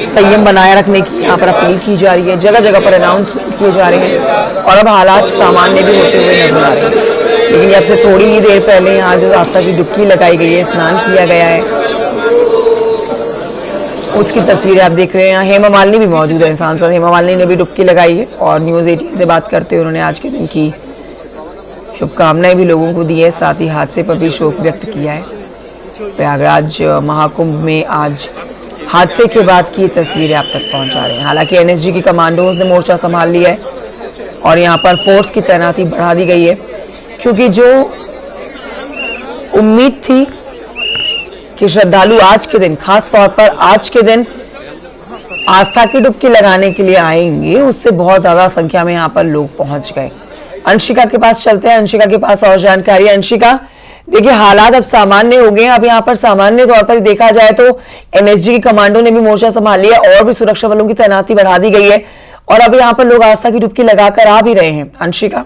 संयम बनाए रखने की यहाँ पर अपील की जा रही है। जगह जगह पर अनाउंसमेंट किए जा रहे हैं और अब हालात सामान्य भी होते हुए नजर आ रहे हैं। लेकिन अब से थोड़ी ही देर पहले यहाँ जो आस्था की डुबकी लगाई गई है, स्नान किया गया है, उसकी तस्वीरें आप देख रहे हैं। यहाँ हेमा मालिनी भी मौजूद है। सांसद हेमा मालिनी ने भी डुबकी लगाई है और न्यूज़ 18 से बात करते हुए उन्होंने आज के दिन की शुभकामनाएं भी लोगों को दी है। साथ ही हादसे पर भी शोक व्यक्त किया है। प्रयागराज महाकुंभ में आज हादसे के बाद की तस्वीरें आप तक पहुंचा रहे हैं। हालांकि एनएसजी की कमांडोज ने मोर्चा संभाल लिया है और यहाँ पर फोर्स की तैनाती बढ़ा दी गई है, क्योंकि जो उम्मीद थी कि श्रद्धालु आज के दिन, खास तौर पर आज के दिन आस्था की डुबकी लगाने के लिए आएंगे, उससे बहुत ज्यादा संख्या में यहाँ पर लोग पहुंच गए। अंशिका के पास चलते हैं। अंशिका के पास और जानकारी। अंशिका, देखिए हालात अब सामान्य हो गए हैं। अब यहाँ पर सामान्य तौर पर देखा जाए तो एनएसजी की कमांडो ने भी मोर्चा संभाल लिया और भी सुरक्षा बलों की तैनाती बढ़ा दी गई है और अब यहाँ पर लोग आस्था की डुबकी लगाकर आ भी रहे हैं। अंशिका,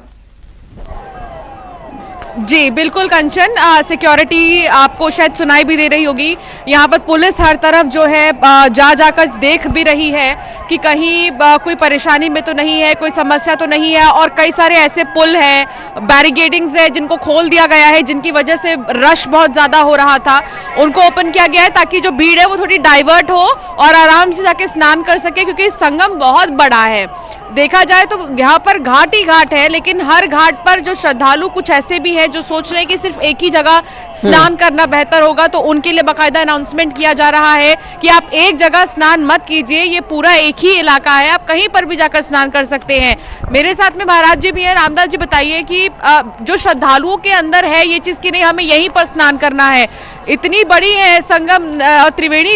जी बिल्कुल कंचन, सिक्योरिटी आपको शायद सुनाई भी दे रही होगी। यहाँ पर पुलिस हर तरफ जो है जाकर देख भी रही है कि कहीं कोई परेशानी में तो नहीं है, कोई समस्या तो नहीं है। और कई सारे ऐसे पुल हैं, बैरिकेडिंग्स है जिनको खोल दिया गया है, जिनकी वजह से रश बहुत ज्यादा हो रहा था, उनको ओपन किया गया है ताकि जो भीड़ है वो थोड़ी डाइवर्ट हो और आराम से जाके स्नान कर सके, क्योंकि संगम बहुत बड़ा है। देखा जाए तो यहाँ पर घाट ही घाट है, लेकिन हर घाट पर जो श्रद्धालु कुछ ऐसे भी हैं जो सोच रहे हैं कि सिर्फ एक ही जगह स्नान करना बेहतर होगा, तो उनके लिए बाकायदा अनाउंसमेंट किया जा रहा है कि आप एक जगह स्नान मत कीजिए, ये पूरा एक ही इलाका है, आप कहीं पर भी जाकर स्नान कर सकते हैं। मेरे साथ में महाराज जी भी हैं। रामदास जी बताइए कि जो श्रद्धालुओं के अंदर है ये चीज कि नहीं हमें यहीं पर स्नान करना है, इतनी बड़ी है संगम त्रिवेणी,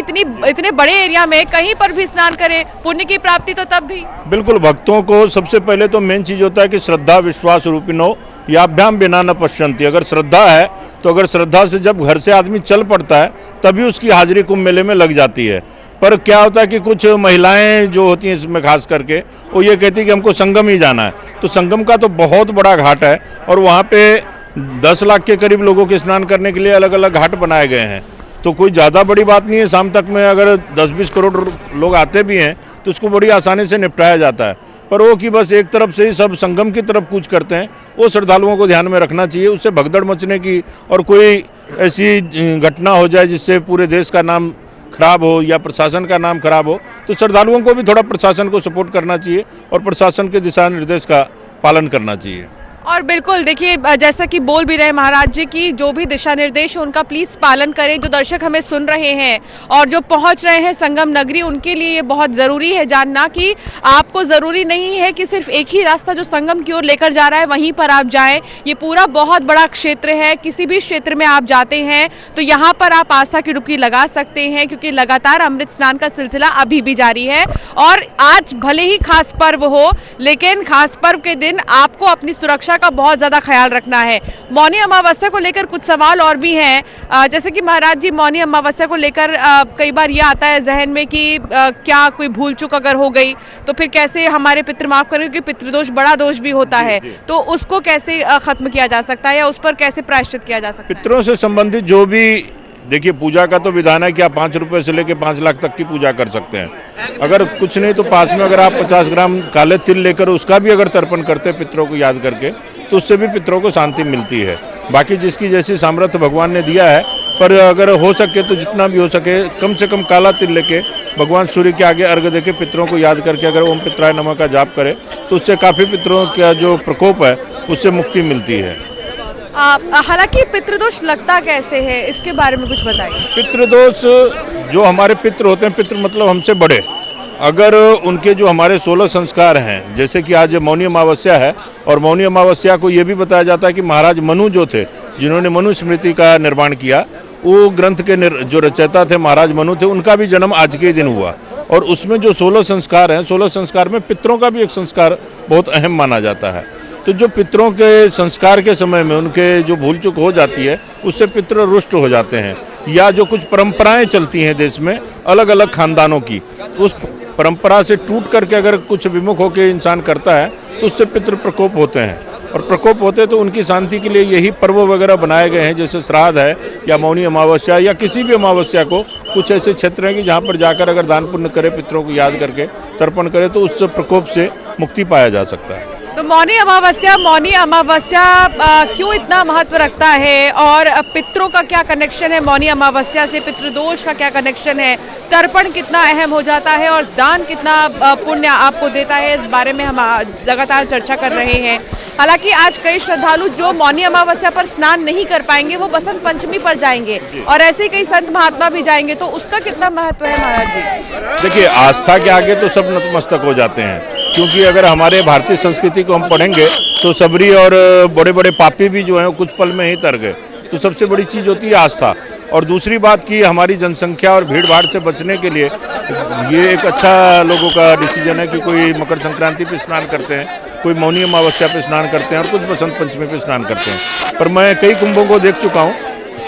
इतने बड़े एरिया में कहीं पर भी स्नान करें, पुण्य की प्राप्ति तो तब भी। बिल्कुल, भक्तों को सबसे पहले तो मेन चीज होता है कि श्रद्धा विश्वास रूपिणो याभ्याम बिना न पश्यन्ति। अगर श्रद्धा है तो अगर श्रद्धा से जब घर से आदमी चल पड़ता है तभी उसकी हाजिरी कुंभ मेले में लग जाती है। पर क्या होता है कि कुछ महिलाएं जो होती हैं इसमें खास करके वो ये कहती है कि हमको संगम ही जाना है, तो संगम का तो बहुत बड़ा घाट है और वहाँ पे 10 लाख के करीब लोगों के स्नान करने के लिए अलग अलग घाट बनाए गए हैं, तो कोई ज़्यादा बड़ी बात नहीं है। शाम तक में अगर 10-20 करोड़ लोग आते भी हैं तो उसको बड़ी आसानी से निपटाया जाता है। पर वो कि बस एक तरफ से ही सब संगम की तरफ कूच करते हैं, वो श्रद्धालुओं को ध्यान में रखना चाहिए, उससे भगदड़ मचने की और कोई ऐसी घटना हो जाए जिससे पूरे देश का नाम खराब हो या प्रशासन का नाम खराब हो, तो श्रद्धालुओं को भी थोड़ा प्रशासन को सपोर्ट करना चाहिए और प्रशासन के दिशा निर्देश का पालन करना चाहिए। और बिल्कुल देखिए, जैसा कि बोल भी रहे महाराज जी की जो भी दिशा निर्देश है उनका प्लीज पालन करें। जो दर्शक हमें सुन रहे हैं और जो पहुंच रहे हैं संगम नगरी, उनके लिए ये बहुत जरूरी है जानना कि आपको जरूरी नहीं है कि सिर्फ एक ही रास्ता जो संगम की ओर लेकर जा रहा है वहीं पर आप जाएं। ये पूरा बहुत बड़ा क्षेत्र है, किसी भी क्षेत्र में आप जाते हैं तो यहाँ पर आप आस्था की डुबकी लगा सकते हैं, क्योंकि लगातार अमृत स्नान का सिलसिला अभी भी जारी है। और आज भले ही खास पर्व हो, लेकिन खास पर्व के दिन आपको अपनी सुरक्षा का बहुत ज्यादा ख्याल रखना है। मौनी अमावस्या को लेकर कुछ सवाल और भी हैं, जैसे कि महाराज जी मौनी अमावस्या को लेकर कई बार ये आता है जहन में कि क्या कोई भूल चूक अगर हो गई तो फिर कैसे हमारे पितृ माफ करें, क्योंकि पितृदोष बड़ा दोष भी होता है, तो उसको कैसे खत्म किया जा सकता है या उस पर कैसे प्रायश्चित किया जा सकता है? पितरों से संबंधित जो भी देखिए पूजा का तो विधान है कि आप 5 रुपए से लेकर 5 लाख तक की पूजा कर सकते हैं। अगर कुछ नहीं तो पास में अगर आप 50 ग्राम काले तिल लेकर उसका भी अगर तर्पण करते हैं पितरों को याद करके, तो उससे भी पितरों को शांति मिलती है। बाकी जिसकी जैसी सामर्थ्य भगवान ने दिया है, पर अगर हो सके तो जितना भी हो सके कम से कम काला तिल लेके भगवान सूर्य के आगे अर्घ देके पितरों को याद करके अगर ओम पितराय नमः का जाप करे तो उससे काफी पितरों का जो प्रकोप है उससे मुक्ति मिलती है। हालांकि पितृदोष लगता कैसे है, इसके बारे में कुछ बताइए। पितृदोष जो हमारे पितृ होते हैं, पितृ मतलब हमसे बड़े, अगर उनके जो हमारे 16 संस्कार हैं, जैसे कि आज मौनी अमावस्या है और मौनी अमावस्या को ये भी बताया जाता है कि महाराज मनु जो थे, जिन्होंने मनु स्मृति का निर्माण किया, वो ग्रंथ के जो रचयिता थे महाराज मनु थे, उनका भी जन्म आज के दिन हुआ। और उसमें जो 16 संस्कार हैं, 16 संस्कार में पितरों का भी एक संस्कार बहुत अहम माना जाता है। तो जो पितरों के संस्कार के समय में उनके जो भूल चूक हो जाती है उससे पितर रुष्ट हो जाते हैं, या जो कुछ परंपराएं चलती हैं देश में अलग अलग खानदानों की, उस परंपरा से टूट करके अगर कुछ विमुख होकर इंसान करता है तो उससे पितृ प्रकोप होते हैं, और प्रकोप होते तो उनकी शांति के लिए यही पर्व वगैरह बनाए गए हैं, जैसे श्राद्ध है या मौनी अमावस्या या किसी भी अमावस्या को कुछ ऐसे क्षेत्र हैं कि जहाँ पर जाकर अगर दान पुण्य करे, पितरों को याद करके तर्पण करे तो उस प्रकोप से मुक्ति पाया जा सकता है। तो मौनी अमावस्या क्यों इतना महत्व रखता है और पितरों का क्या कनेक्शन है मौनी अमावस्या से, पितृदोष का क्या कनेक्शन है, तर्पण कितना अहम हो जाता है और दान कितना पुण्य आपको देता है, इस बारे में हम लगातार चर्चा कर रहे हैं। हालांकि आज कई श्रद्धालु जो मौनी अमावस्या पर स्नान नहीं कर पाएंगे वो बसंत पंचमी पर जाएंगे और ऐसे कई संत महात्मा भी जाएंगे, तो उसका कितना महत्व है महाराज जी? देखिए, आस्था के आगे तो सब नतमस्तक हो जाते हैं, क्योंकि अगर हमारे भारतीय संस्कृति को हम पढ़ेंगे तो सबरी और बड़े बड़े पापी भी जो हैं कुछ पल में ही तर गए। तो सबसे बड़ी चीज़ होती है आस्था। और दूसरी बात कि हमारी जनसंख्या और भीड़ भाड़ से बचने के लिए ये एक अच्छा लोगों का डिसीजन है कि कोई मकर संक्रांति पे स्नान करते हैं, कोई मौनी अमावस्या पे स्नान करते हैं और कुछ बसंत पंचमी पे स्नान करते हैं। पर मैं कई कुंभों को देख चुका हूँ,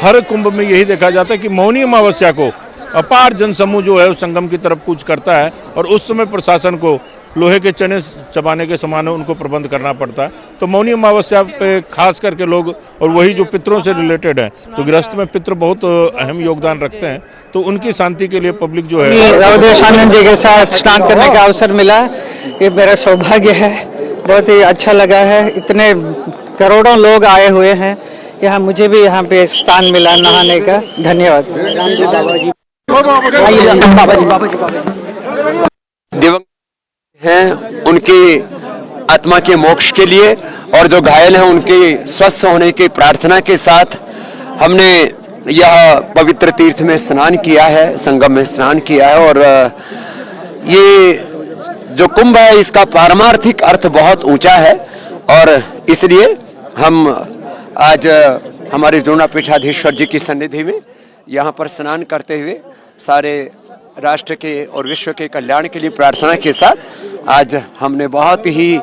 हर कुंभ में यही देखा जाता है कि मौनी अमावस्या को अपार जनसमूह जो है उस संगम की तरफ कूच करता है और उस समय प्रशासन को लोहे के चने चबाने के समान उनको प्रबंध करना पड़ता है। तो मौनी अमावस्या पे खास करके लोग, और वही जो पितरों से रिलेटेड है, तो गृहस्थ में पितृ बहुत अहम योगदान रखते हैं, तो उनकी शांति के लिए पब्लिक जो है अवधेशानंद जी के साथ स्नान करने का अवसर मिला, ये मेरा सौभाग्य है, बहुत ही अच्छा लगा है। इतने करोड़ों लोग आए हुए हैं यहाँ, मुझे भी यहाँ पे स्थान मिला नहाने का, धन्यवाद। दिवंगत हैं उनकी आत्मा के मोक्ष के लिए, और जो घायल हैं उनके स्वस्थ होने की प्रार्थना के साथ हमने यह पवित्र तीर्थ में स्नान किया है, संगम में स्नान किया है। और ये जो कुंभ है इसका पारमार्थिक अर्थ बहुत ऊंचा है, और इसलिए हम आज हमारे जूना पीठाधीश्वर जी की सन्निधि में यहाँ पर स्नान करते हुए सारे राष्ट्र के और विश्व के कल्याण के लिए प्रार्थना के साथ आज हमने बहुत ही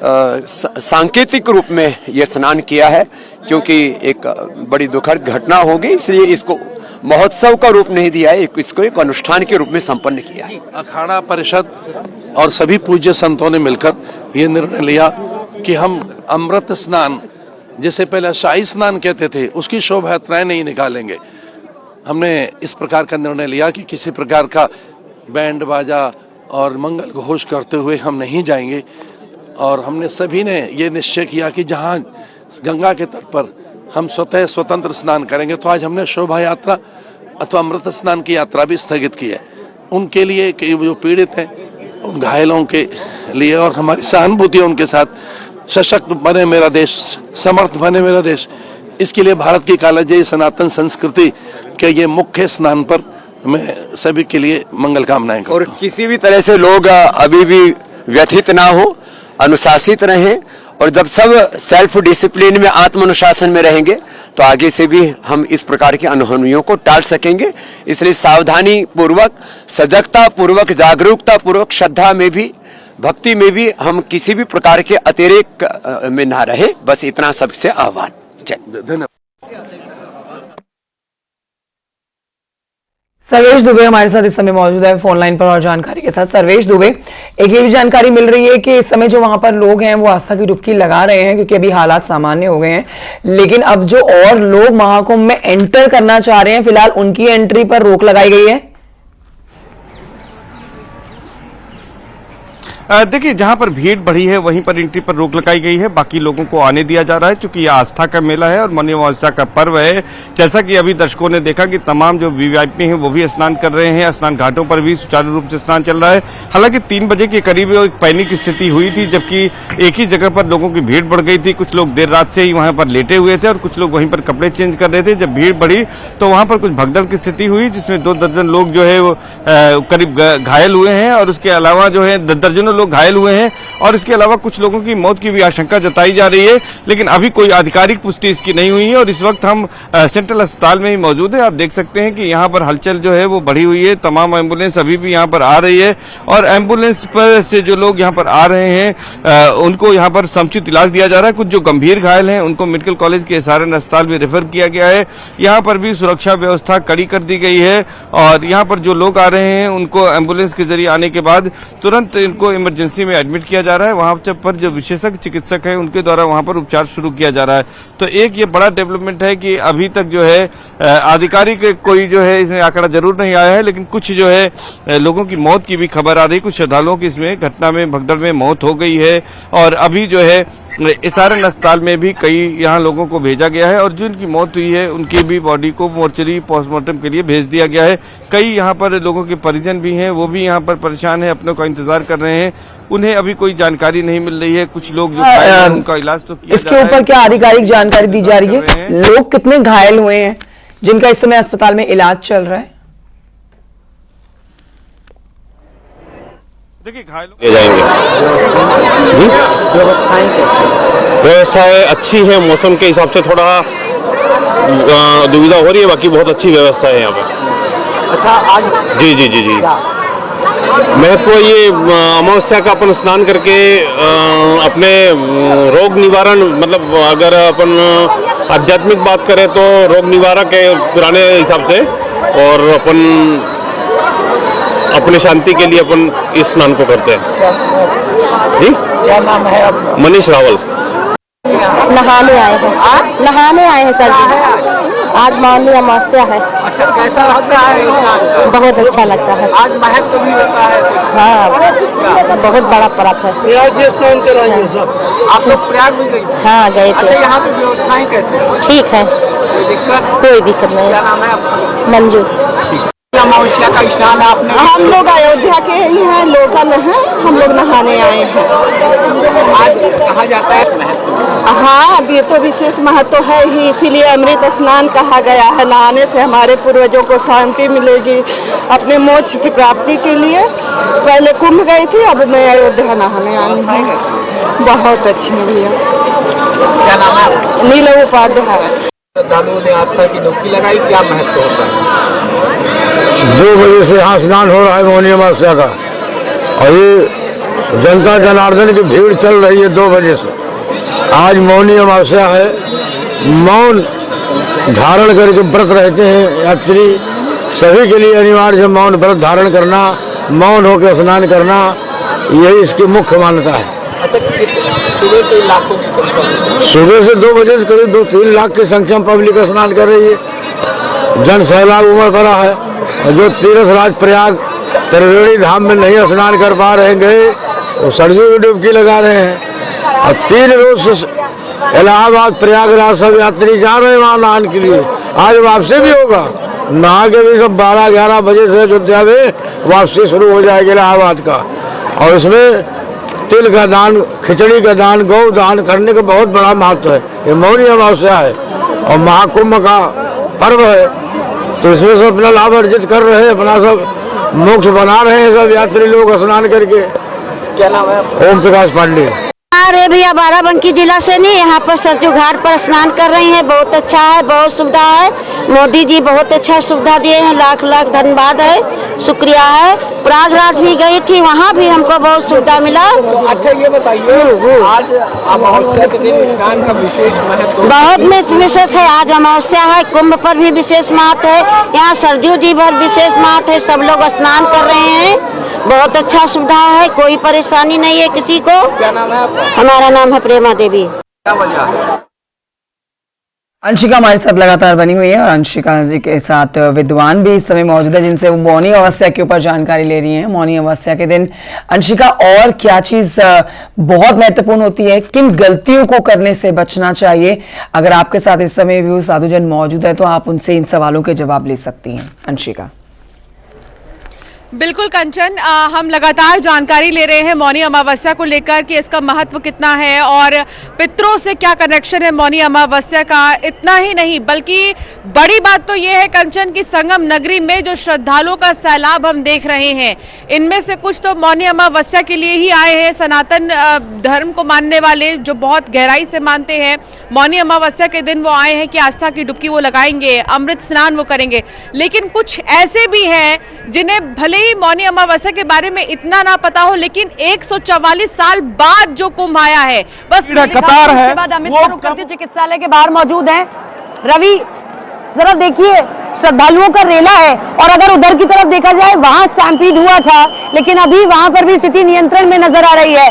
सांकेतिक रूप में ये स्नान किया है, क्योंकि एक बड़ी दुखद घटना होगी, इसलिए इसको महोत्सव का रूप नहीं दिया है, इसको एक अनुष्ठान के रूप में संपन्न किया है। अखाड़ा परिषद और सभी पूज्य संतों ने मिलकर ये निर्णय लिया कि हम अमृत स्नान, जिसे पहले शाही स्नान कहते थे, उसकी शोभा यात्राएं नहीं निकालेंगे। हमने इस प्रकार का निर्णय लिया कि किसी प्रकार का बैंड बाजा और मंगल घोष करते हुए हम नहीं जाएंगे, और हमने सभी ने ये निश्चय किया कि जहाँ गंगा के तट पर हम स्वतः स्वतंत्र स्नान करेंगे, तो आज हमने शोभा यात्रा अथवा अमृत स्नान की यात्रा भी स्थगित की है। उनके लिए जो पीड़ित हैं, उन घायलों के लिए, और हमारी सहानुभूति है उनके साथ। सशक्त बने मेरा देश, समर्थ बने मेरा देश, इसके लिए भारत की कालजयी सनातन संस्कृति के ये मुख्य स्नान पर मैं सभी के लिए मंगल कामनाएं करता हूं। और किसी भी तरह से लोग अभी भी व्यथित ना हो, अनुशासित रहें, और जब सब सेल्फ डिसिप्लिन में, आत्म अनुशासन में रहेंगे, तो आगे से भी हम इस प्रकार की अनहोनियों को टाल सकेंगे। इसलिए सावधानी पूर्वक, सजगता पूर्वक, जागरूकता पूर्वक, श्रद्धा में भी, भक्ति में भी हम किसी भी प्रकार के अतिरेक में ना रहे, बस इतना सबसे आह्वान। धन्यवाद। सर्वेश दुबे हमारे साथ इस समय मौजूद है फोन लाइन पर और जानकारी के साथ। सर्वेश दुबे, एक ये भी जानकारी मिल रही है कि इस समय जो वहां पर लोग हैं वो आस्था की डुबकी लगा रहे हैं, क्योंकि अभी हालात सामान्य हो गए हैं, लेकिन अब जो और लोग महाकुंभ में एंटर करना चाह रहे हैं, फिलहाल उनकी एंट्री पर रोक लगाई गई है। देखिए, जहां पर भीड़ बढ़ी है वहीं पर एंट्री पर रोक लगाई गई है, बाकी लोगों को आने दिया जा रहा है, क्योंकि यह आस्था का मेला है और मौनी अमावस्या का पर्व है। जैसा कि अभी दर्शकों ने देखा कि तमाम जो वीवीआईपी हैं वो भी स्नान कर रहे हैं, स्नान घाटों पर भी सुचारू रूप से स्नान चल रहा है। हालांकि 3 बजे के करीब एक पैनिक स्थिति हुई थी, जबकि एक ही जगह पर लोगों की भीड़ बढ़ गई थी। कुछ लोग देर रात से ही वहां पर लेटे हुए थे और कुछ लोग वहीं पर कपड़े चेंज कर रहे थे। जब भीड़ बढ़ी तो वहां पर कुछ भगदड़ की स्थिति हुई, जिसमें 2 दर्जन लोग जो है वो करीब घायल हुए हैं, और उसके अलावा जो है दर्जनों लोग घायल हुए हैं, और इसके अलावा कुछ लोगों की मौत की भी आशंका जताई जा रही है, लेकिन अभी कोई आधिकारिक पुष्टि इसकी नहीं हुई है। और इस वक्त हम सेंट्रल अस्पताल में ही मौजूद है। आप देख सकते हैं कि यहाँ पर हलचल जो है वो बढ़ी हुई है, तमाम एम्बुलेंस अभी भी यहाँ पर आ रही है, और एम्बुलेंस पर से जो लोग यहाँ पर आ रहे हैं उनको यहाँ पर समुचित इलाज दिया जा रहा है। कुछ जो गंभीर घायल हैं उनको मेडिकल कॉलेज के SRN अस्पताल में रेफर किया गया है। यहाँ पर भी सुरक्षा व्यवस्था कड़ी कर दी गई है, और यहाँ पर जो लोग आ रहे हैं उनको एम्बुलेंस के जरिए आने के बाद तुरंत इनको इमरजेंसी में एडमिट किया जा रहा है। वहां पर जो विशेषज्ञ चिकित्सक हैं उनके द्वारा वहां पर उपचार शुरू किया जा रहा है। तो एक ये बड़ा डेवलपमेंट है कि अभी तक जो है आधिकारिक कोई जो है इसमें आंकड़ा जरूर नहीं आया है, लेकिन कुछ जो है लोगों की मौत की भी खबर आ रही। कुछ श्रद्धालुओं की इसमें घटना में, भगदड़ में मौत हो गई है, और अभी जो है SRN अस्पताल में भी कई यहाँ लोगों को भेजा गया है, और जिनकी मौत हुई है उनकी भी बॉडी को मोर्चरी पोस्टमार्टम के लिए भेज दिया गया है। कई यहाँ पर लोगों के परिजन भी हैं, वो भी यहाँ पर परेशान है, अपनों का इंतजार कर रहे हैं, उन्हें अभी कोई जानकारी नहीं मिल रही है। कुछ लोग जो घायल हैं उनका इलाज तो किया इसके ऊपर क्या आधिकारिक जानकारी दी जा रही है? लोग कितने घायल हुए हैं जिनका इस समय अस्पताल में इलाज चल रहा है? देखिए, घायलों ले जाएंगे। व्यवस्थाएं कैसी? व्यवस्थाएं अच्छी है, मौसम के हिसाब से थोड़ा दुविधा हो रही है, बाकी बहुत अच्छी व्यवस्था है यहाँ पर। अच्छा, आज जी जी जी जी महत्व ये अमावस्या का अपन स्नान करके अपने रोग निवारण, मतलब अगर अपन आध्यात्मिक बात करें तो रोग निवारक है पुराने हिसाब से, और अपन अपनी शांति के लिए अपन इस स्नान को करते हैं। जी क्या नाम है आपका? मनीष रावल। नहाने आए हैं, नहाने आए हैं सर जी। आज मौनी अमावस्या है। अच्छा, कैसा लगता है स्नान? बहुत अच्छा लगता है। आज महत्व भी होता है। हाँ, बहुत बड़ा पर्व है। प्रयाग में स्नान कराएंगे सब। आप लोग प्रयाग भी गए? हाँ, गए थे। अच्छा, यहाँ पे व्यवस्थाएं कैसे हैं? ठीक है, कोई दिक्कत? कोई दिक्कत नहीं। क्या नाम है आपका? मंजू। अमावस्या का स्नान आपने? हम लोग अयोध्या के ही हैं, लोकल हैं, हम लोग नहाने आए हैं। आज कहा जाता है हाँ, अब ये तो विशेष महत्व है ही, इसीलिए अमृत स्नान कहा गया है। नहाने से हमारे पूर्वजों को शांति मिलेगी, अपने मोक्ष की प्राप्ति के लिए। पहले कुंभ गई थी, अब मैं अयोध्या नहाने आई हूँ। बहुत अच्छी भैया। क्या नाम है? नील उपाध्याय। श्रद्धालुओं ने आस्था की डुबकी लगाई, क्या महत्व होता है? 2 बजे से यहाँ स्नान हो रहा है मौनी अमावस्या का, और ये जनता जनार्दन की भीड़ चल रही है 2 बजे से। आज मौनी अमावस्या है। मौन धारण करके व्रत रहते हैं यात्री, सभी के लिए अनिवार्य है मौन व्रत धारण करना, मौन होकर स्नान करना, यही इसकी मुख्य मान्यता है। अच्छा, सुबह से लाखों की संख्या? सुबह से 2 बजे से करीब 2-3 लाख की संख्या में पब्लिक स्नान कर रही है। जन सैलाब उमड़ पड़ा है। और जो तीर्थराज प्रयाग त्रिवेणी धाम में नहीं स्नान कर पा रहे गए, वो सरयू में डुबकी लगा रहे हैं। और 3 रोज से इलाहाबाद प्रयागराज सब यात्री जा रहे हैं वहाँ नहाने के लिए। आज वापसी भी होगा, नहा के भी सब 12-11 बजे से अयोध्या में वापसी शुरू हो जाएगी इलाहाबाद का। और इसमें तिल का दान, खिचड़ी का दान, गौ दान करने का बहुत बड़ा महत्व है। ये मौनी अमावस्या है और महाकुंभ का पर्व है, तो इसमें सब अपना लाभ अर्जित कर रहे हैं, अपना सब मोक्ष बना रहे हैं सब यात्री लोग स्नान करके। क्या नाम है? ओम प्रकाश पांडे। अरे भैया, बाराबंकी जिला से नहीं, यहाँ पर सरजू घाट पर स्नान कर रही हैं। बहुत अच्छा है, बहुत सुविधा है। मोदी जी बहुत अच्छा सुविधा दिए हैं, लाख लाख धन्यवाद है, शुक्रिया है। प्रयागराज भी गई थी, वहाँ भी हमको बहुत सुविधा मिला। तो अच्छा, ये बताइए आज अमावस्या के दिन स्नान का विशेष महत्व? बहुत विशेष है। आज अमावस्या है, कुंभ पर भी विशेष महत्व है। यहाँ सरजू जी पर विशेष महत्व है। सब लोग स्नान कर रहे हैं, बहुत अच्छा सुविधा है, कोई परेशानी नहीं है किसी को। क्या नाम है आपका? हमारा नाम है प्रेमा देवी। क्या वजह? अंशिका हमारे साथ लगातार बनी हुई है और अंशिका जी के साथ विद्वान भी इस समय मौजूद है, जिनसे वो मौनी अमावस्या के ऊपर जानकारी ले रही हैं। मौनी अमावस्या के दिन अंशिका, और क्या चीज बहुत महत्वपूर्ण होती है, किन गलतियों को करने से बचना चाहिए? अगर आपके साथ इस समय भी साधुजन मौजूद है तो आप उनसे इन सवालों के जवाब ले सकती हैं। अंशिका। बिल्कुल कंचन, हम लगातार जानकारी ले रहे हैं मौनी अमावस्या को लेकर कि इसका महत्व कितना है और पितरों से क्या कनेक्शन है मौनी अमावस्या का। इतना ही नहीं, बल्कि बड़ी बात तो ये है कंचन कि संगम नगरी में जो श्रद्धालुओं का सैलाब हम देख रहे हैं, इनमें से कुछ तो मौनी अमावस्या के लिए ही आए हैं। सनातन धर्म को मानने वाले जो बहुत गहराई से मानते हैं, मौनी अमावस्या के दिन वो आए हैं कि आस्था की डुबकी वो लगाएंगे, अमृत स्नान वो करेंगे। लेकिन कुछ ऐसे भी हैं जिन्हें भले ही मौनी अमावस्या के बारे में इतना ना पता हो, लेकिन 144 साल बाद जो कुंभ आया है, बस कतार है। अमित चिकित्सालय के बाहर मौजूद हैं। रवि, जरा देखिए, श्रद्धालुओं का रेला है और अगर उधर की तरफ देखा जाए वहां स्टैम्पीड हुआ था, लेकिन अभी वहां पर भी स्थिति नियंत्रण में नजर आ रही है।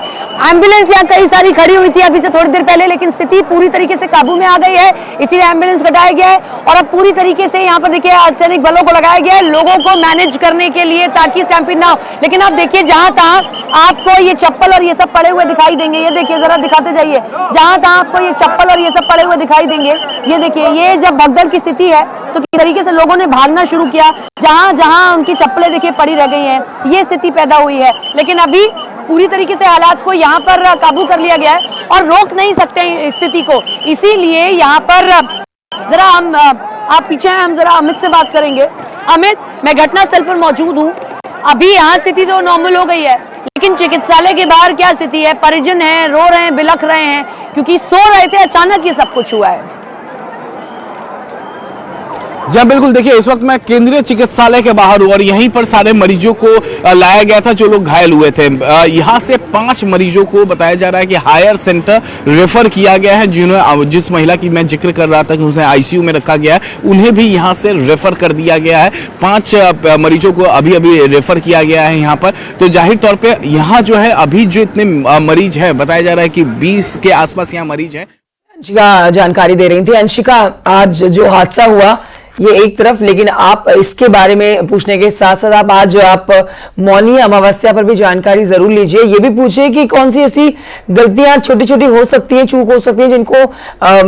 एम्बुलेंस यहाँ कई सारी खड़ी हुई थी अभी से थोड़ी देर पहले, लेकिन स्थिति पूरी तरीके से काबू में आ गई है, इसीलिए एम्बुलेंस घटाया गया है और अब पूरी तरीके से यहाँ पर देखिए अर्धसैनिक बलों को लगाया गया है लोगों को मैनेज करने के लिए, ताकि स्टैम्पीड ना हो। लेकिन आप देखिए, जहां तहां आपको ये चप्पल और ये सब पड़े हुए दिखाई देंगे। ये देखिए, जरा दिखाते जाइए, जहां तहां आपको ये चप्पल और ये सब पड़े हुए दिखाई देंगे। ये देखिए, ये जब भगदड़ की स्थिति है तो किस तरीके से लोगों ने भागना शुरू किया, जहां जहां उनकी चप्पलें देखिए पड़ी रह गई हैं, ये स्थिति पैदा हुई है। लेकिन अभी पूरी तरीके से हालात को यहाँ पर काबू कर लिया गया है और रोक नहीं सकते इस स्थिति को, इसीलिए यहाँ पर जरा हम आप पीछे हैं, हम जरा अमित से बात करेंगे। अमित, मैं घटनास्थल पर मौजूद हूँ, अभी यहाँ स्थिति तो नॉर्मल हो गई है, लेकिन चिकित्सालय के बाहर क्या स्थिति है? परिजन हैं, रो रहे हैं, बिलख रहे हैं, क्योंकि सो रहे थे, अचानक ये सब कुछ हुआ है। जहाँ बिल्कुल देखिए इस वक्त मैं केंद्रीय चिकित्सालय के बाहर हूँ और यहीं पर सारे मरीजों को लाया गया था जो लोग घायल हुए थे। यहाँ से 5 मरीजों को बताया जा रहा है कि हायर सेंटर रेफर किया गया है। जिस महिला की मैं जिक्र कर रहा था कि उसे आईसीयू में रखा गया है, उन्हें भी यहाँ से रेफर कर दिया गया है। 5 मरीजों को अभी अभी रेफर किया गया है यहाँ पर। तो जाहिर तौर पर यहाँ जो है अभी जो इतने मरीज है बताया जा रहा है कि 20 के आसपास यहाँ मरीज है। अंशिका जानकारी दे रही थी। अंशिका, आज जो हादसा हुआ ये एक तरफ, लेकिन आप इसके बारे में पूछने के साथ साथ आप मौनी अमावस्या पर भी जानकारी जरूर लीजिए। ये भी पूछिए कि कौन सी ऐसी गलतियां छोटी छोटी हो सकती हैं, चूक हो सकती है, जिनको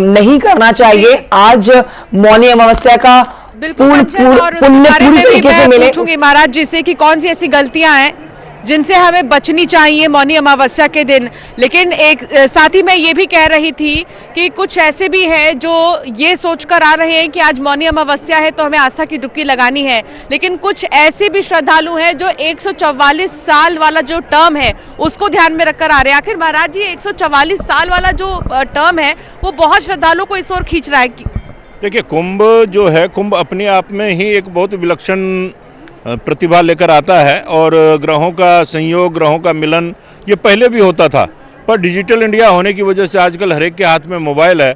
नहीं करना चाहिए। आज मौनी अमावस्या का पुण्य पूरी तरीके से मिले। पूछूंगी महाराज जी से कि कौन सी ऐसी गलतियां हैं जिनसे हमें बचनी चाहिए मौनी अमावस्या के दिन। लेकिन एक साथ ही मैं ये भी कह रही थी कि कुछ ऐसे भी हैं जो ये सोचकर आ रहे हैं कि आज मौनी अमावस्या है तो हमें आस्था की डुबकी लगानी है, लेकिन कुछ ऐसे भी श्रद्धालु हैं जो 144 साल वाला जो टर्म है उसको ध्यान में रखकर आ रहे हैं। आखिर महाराज जी 144 साल वाला जो टर्म है वो बहुत श्रद्धालुओं को इस ओर खींच रहा है। देखिए, कुंभ जो है, कुंभ अपने आप में ही एक बहुत विलक्षण प्रतिभा लेकर आता है और ग्रहों का संयोग, ग्रहों का मिलन ये पहले भी होता था, पर डिजिटल इंडिया होने की वजह से आजकल हर एक के हाथ में मोबाइल है।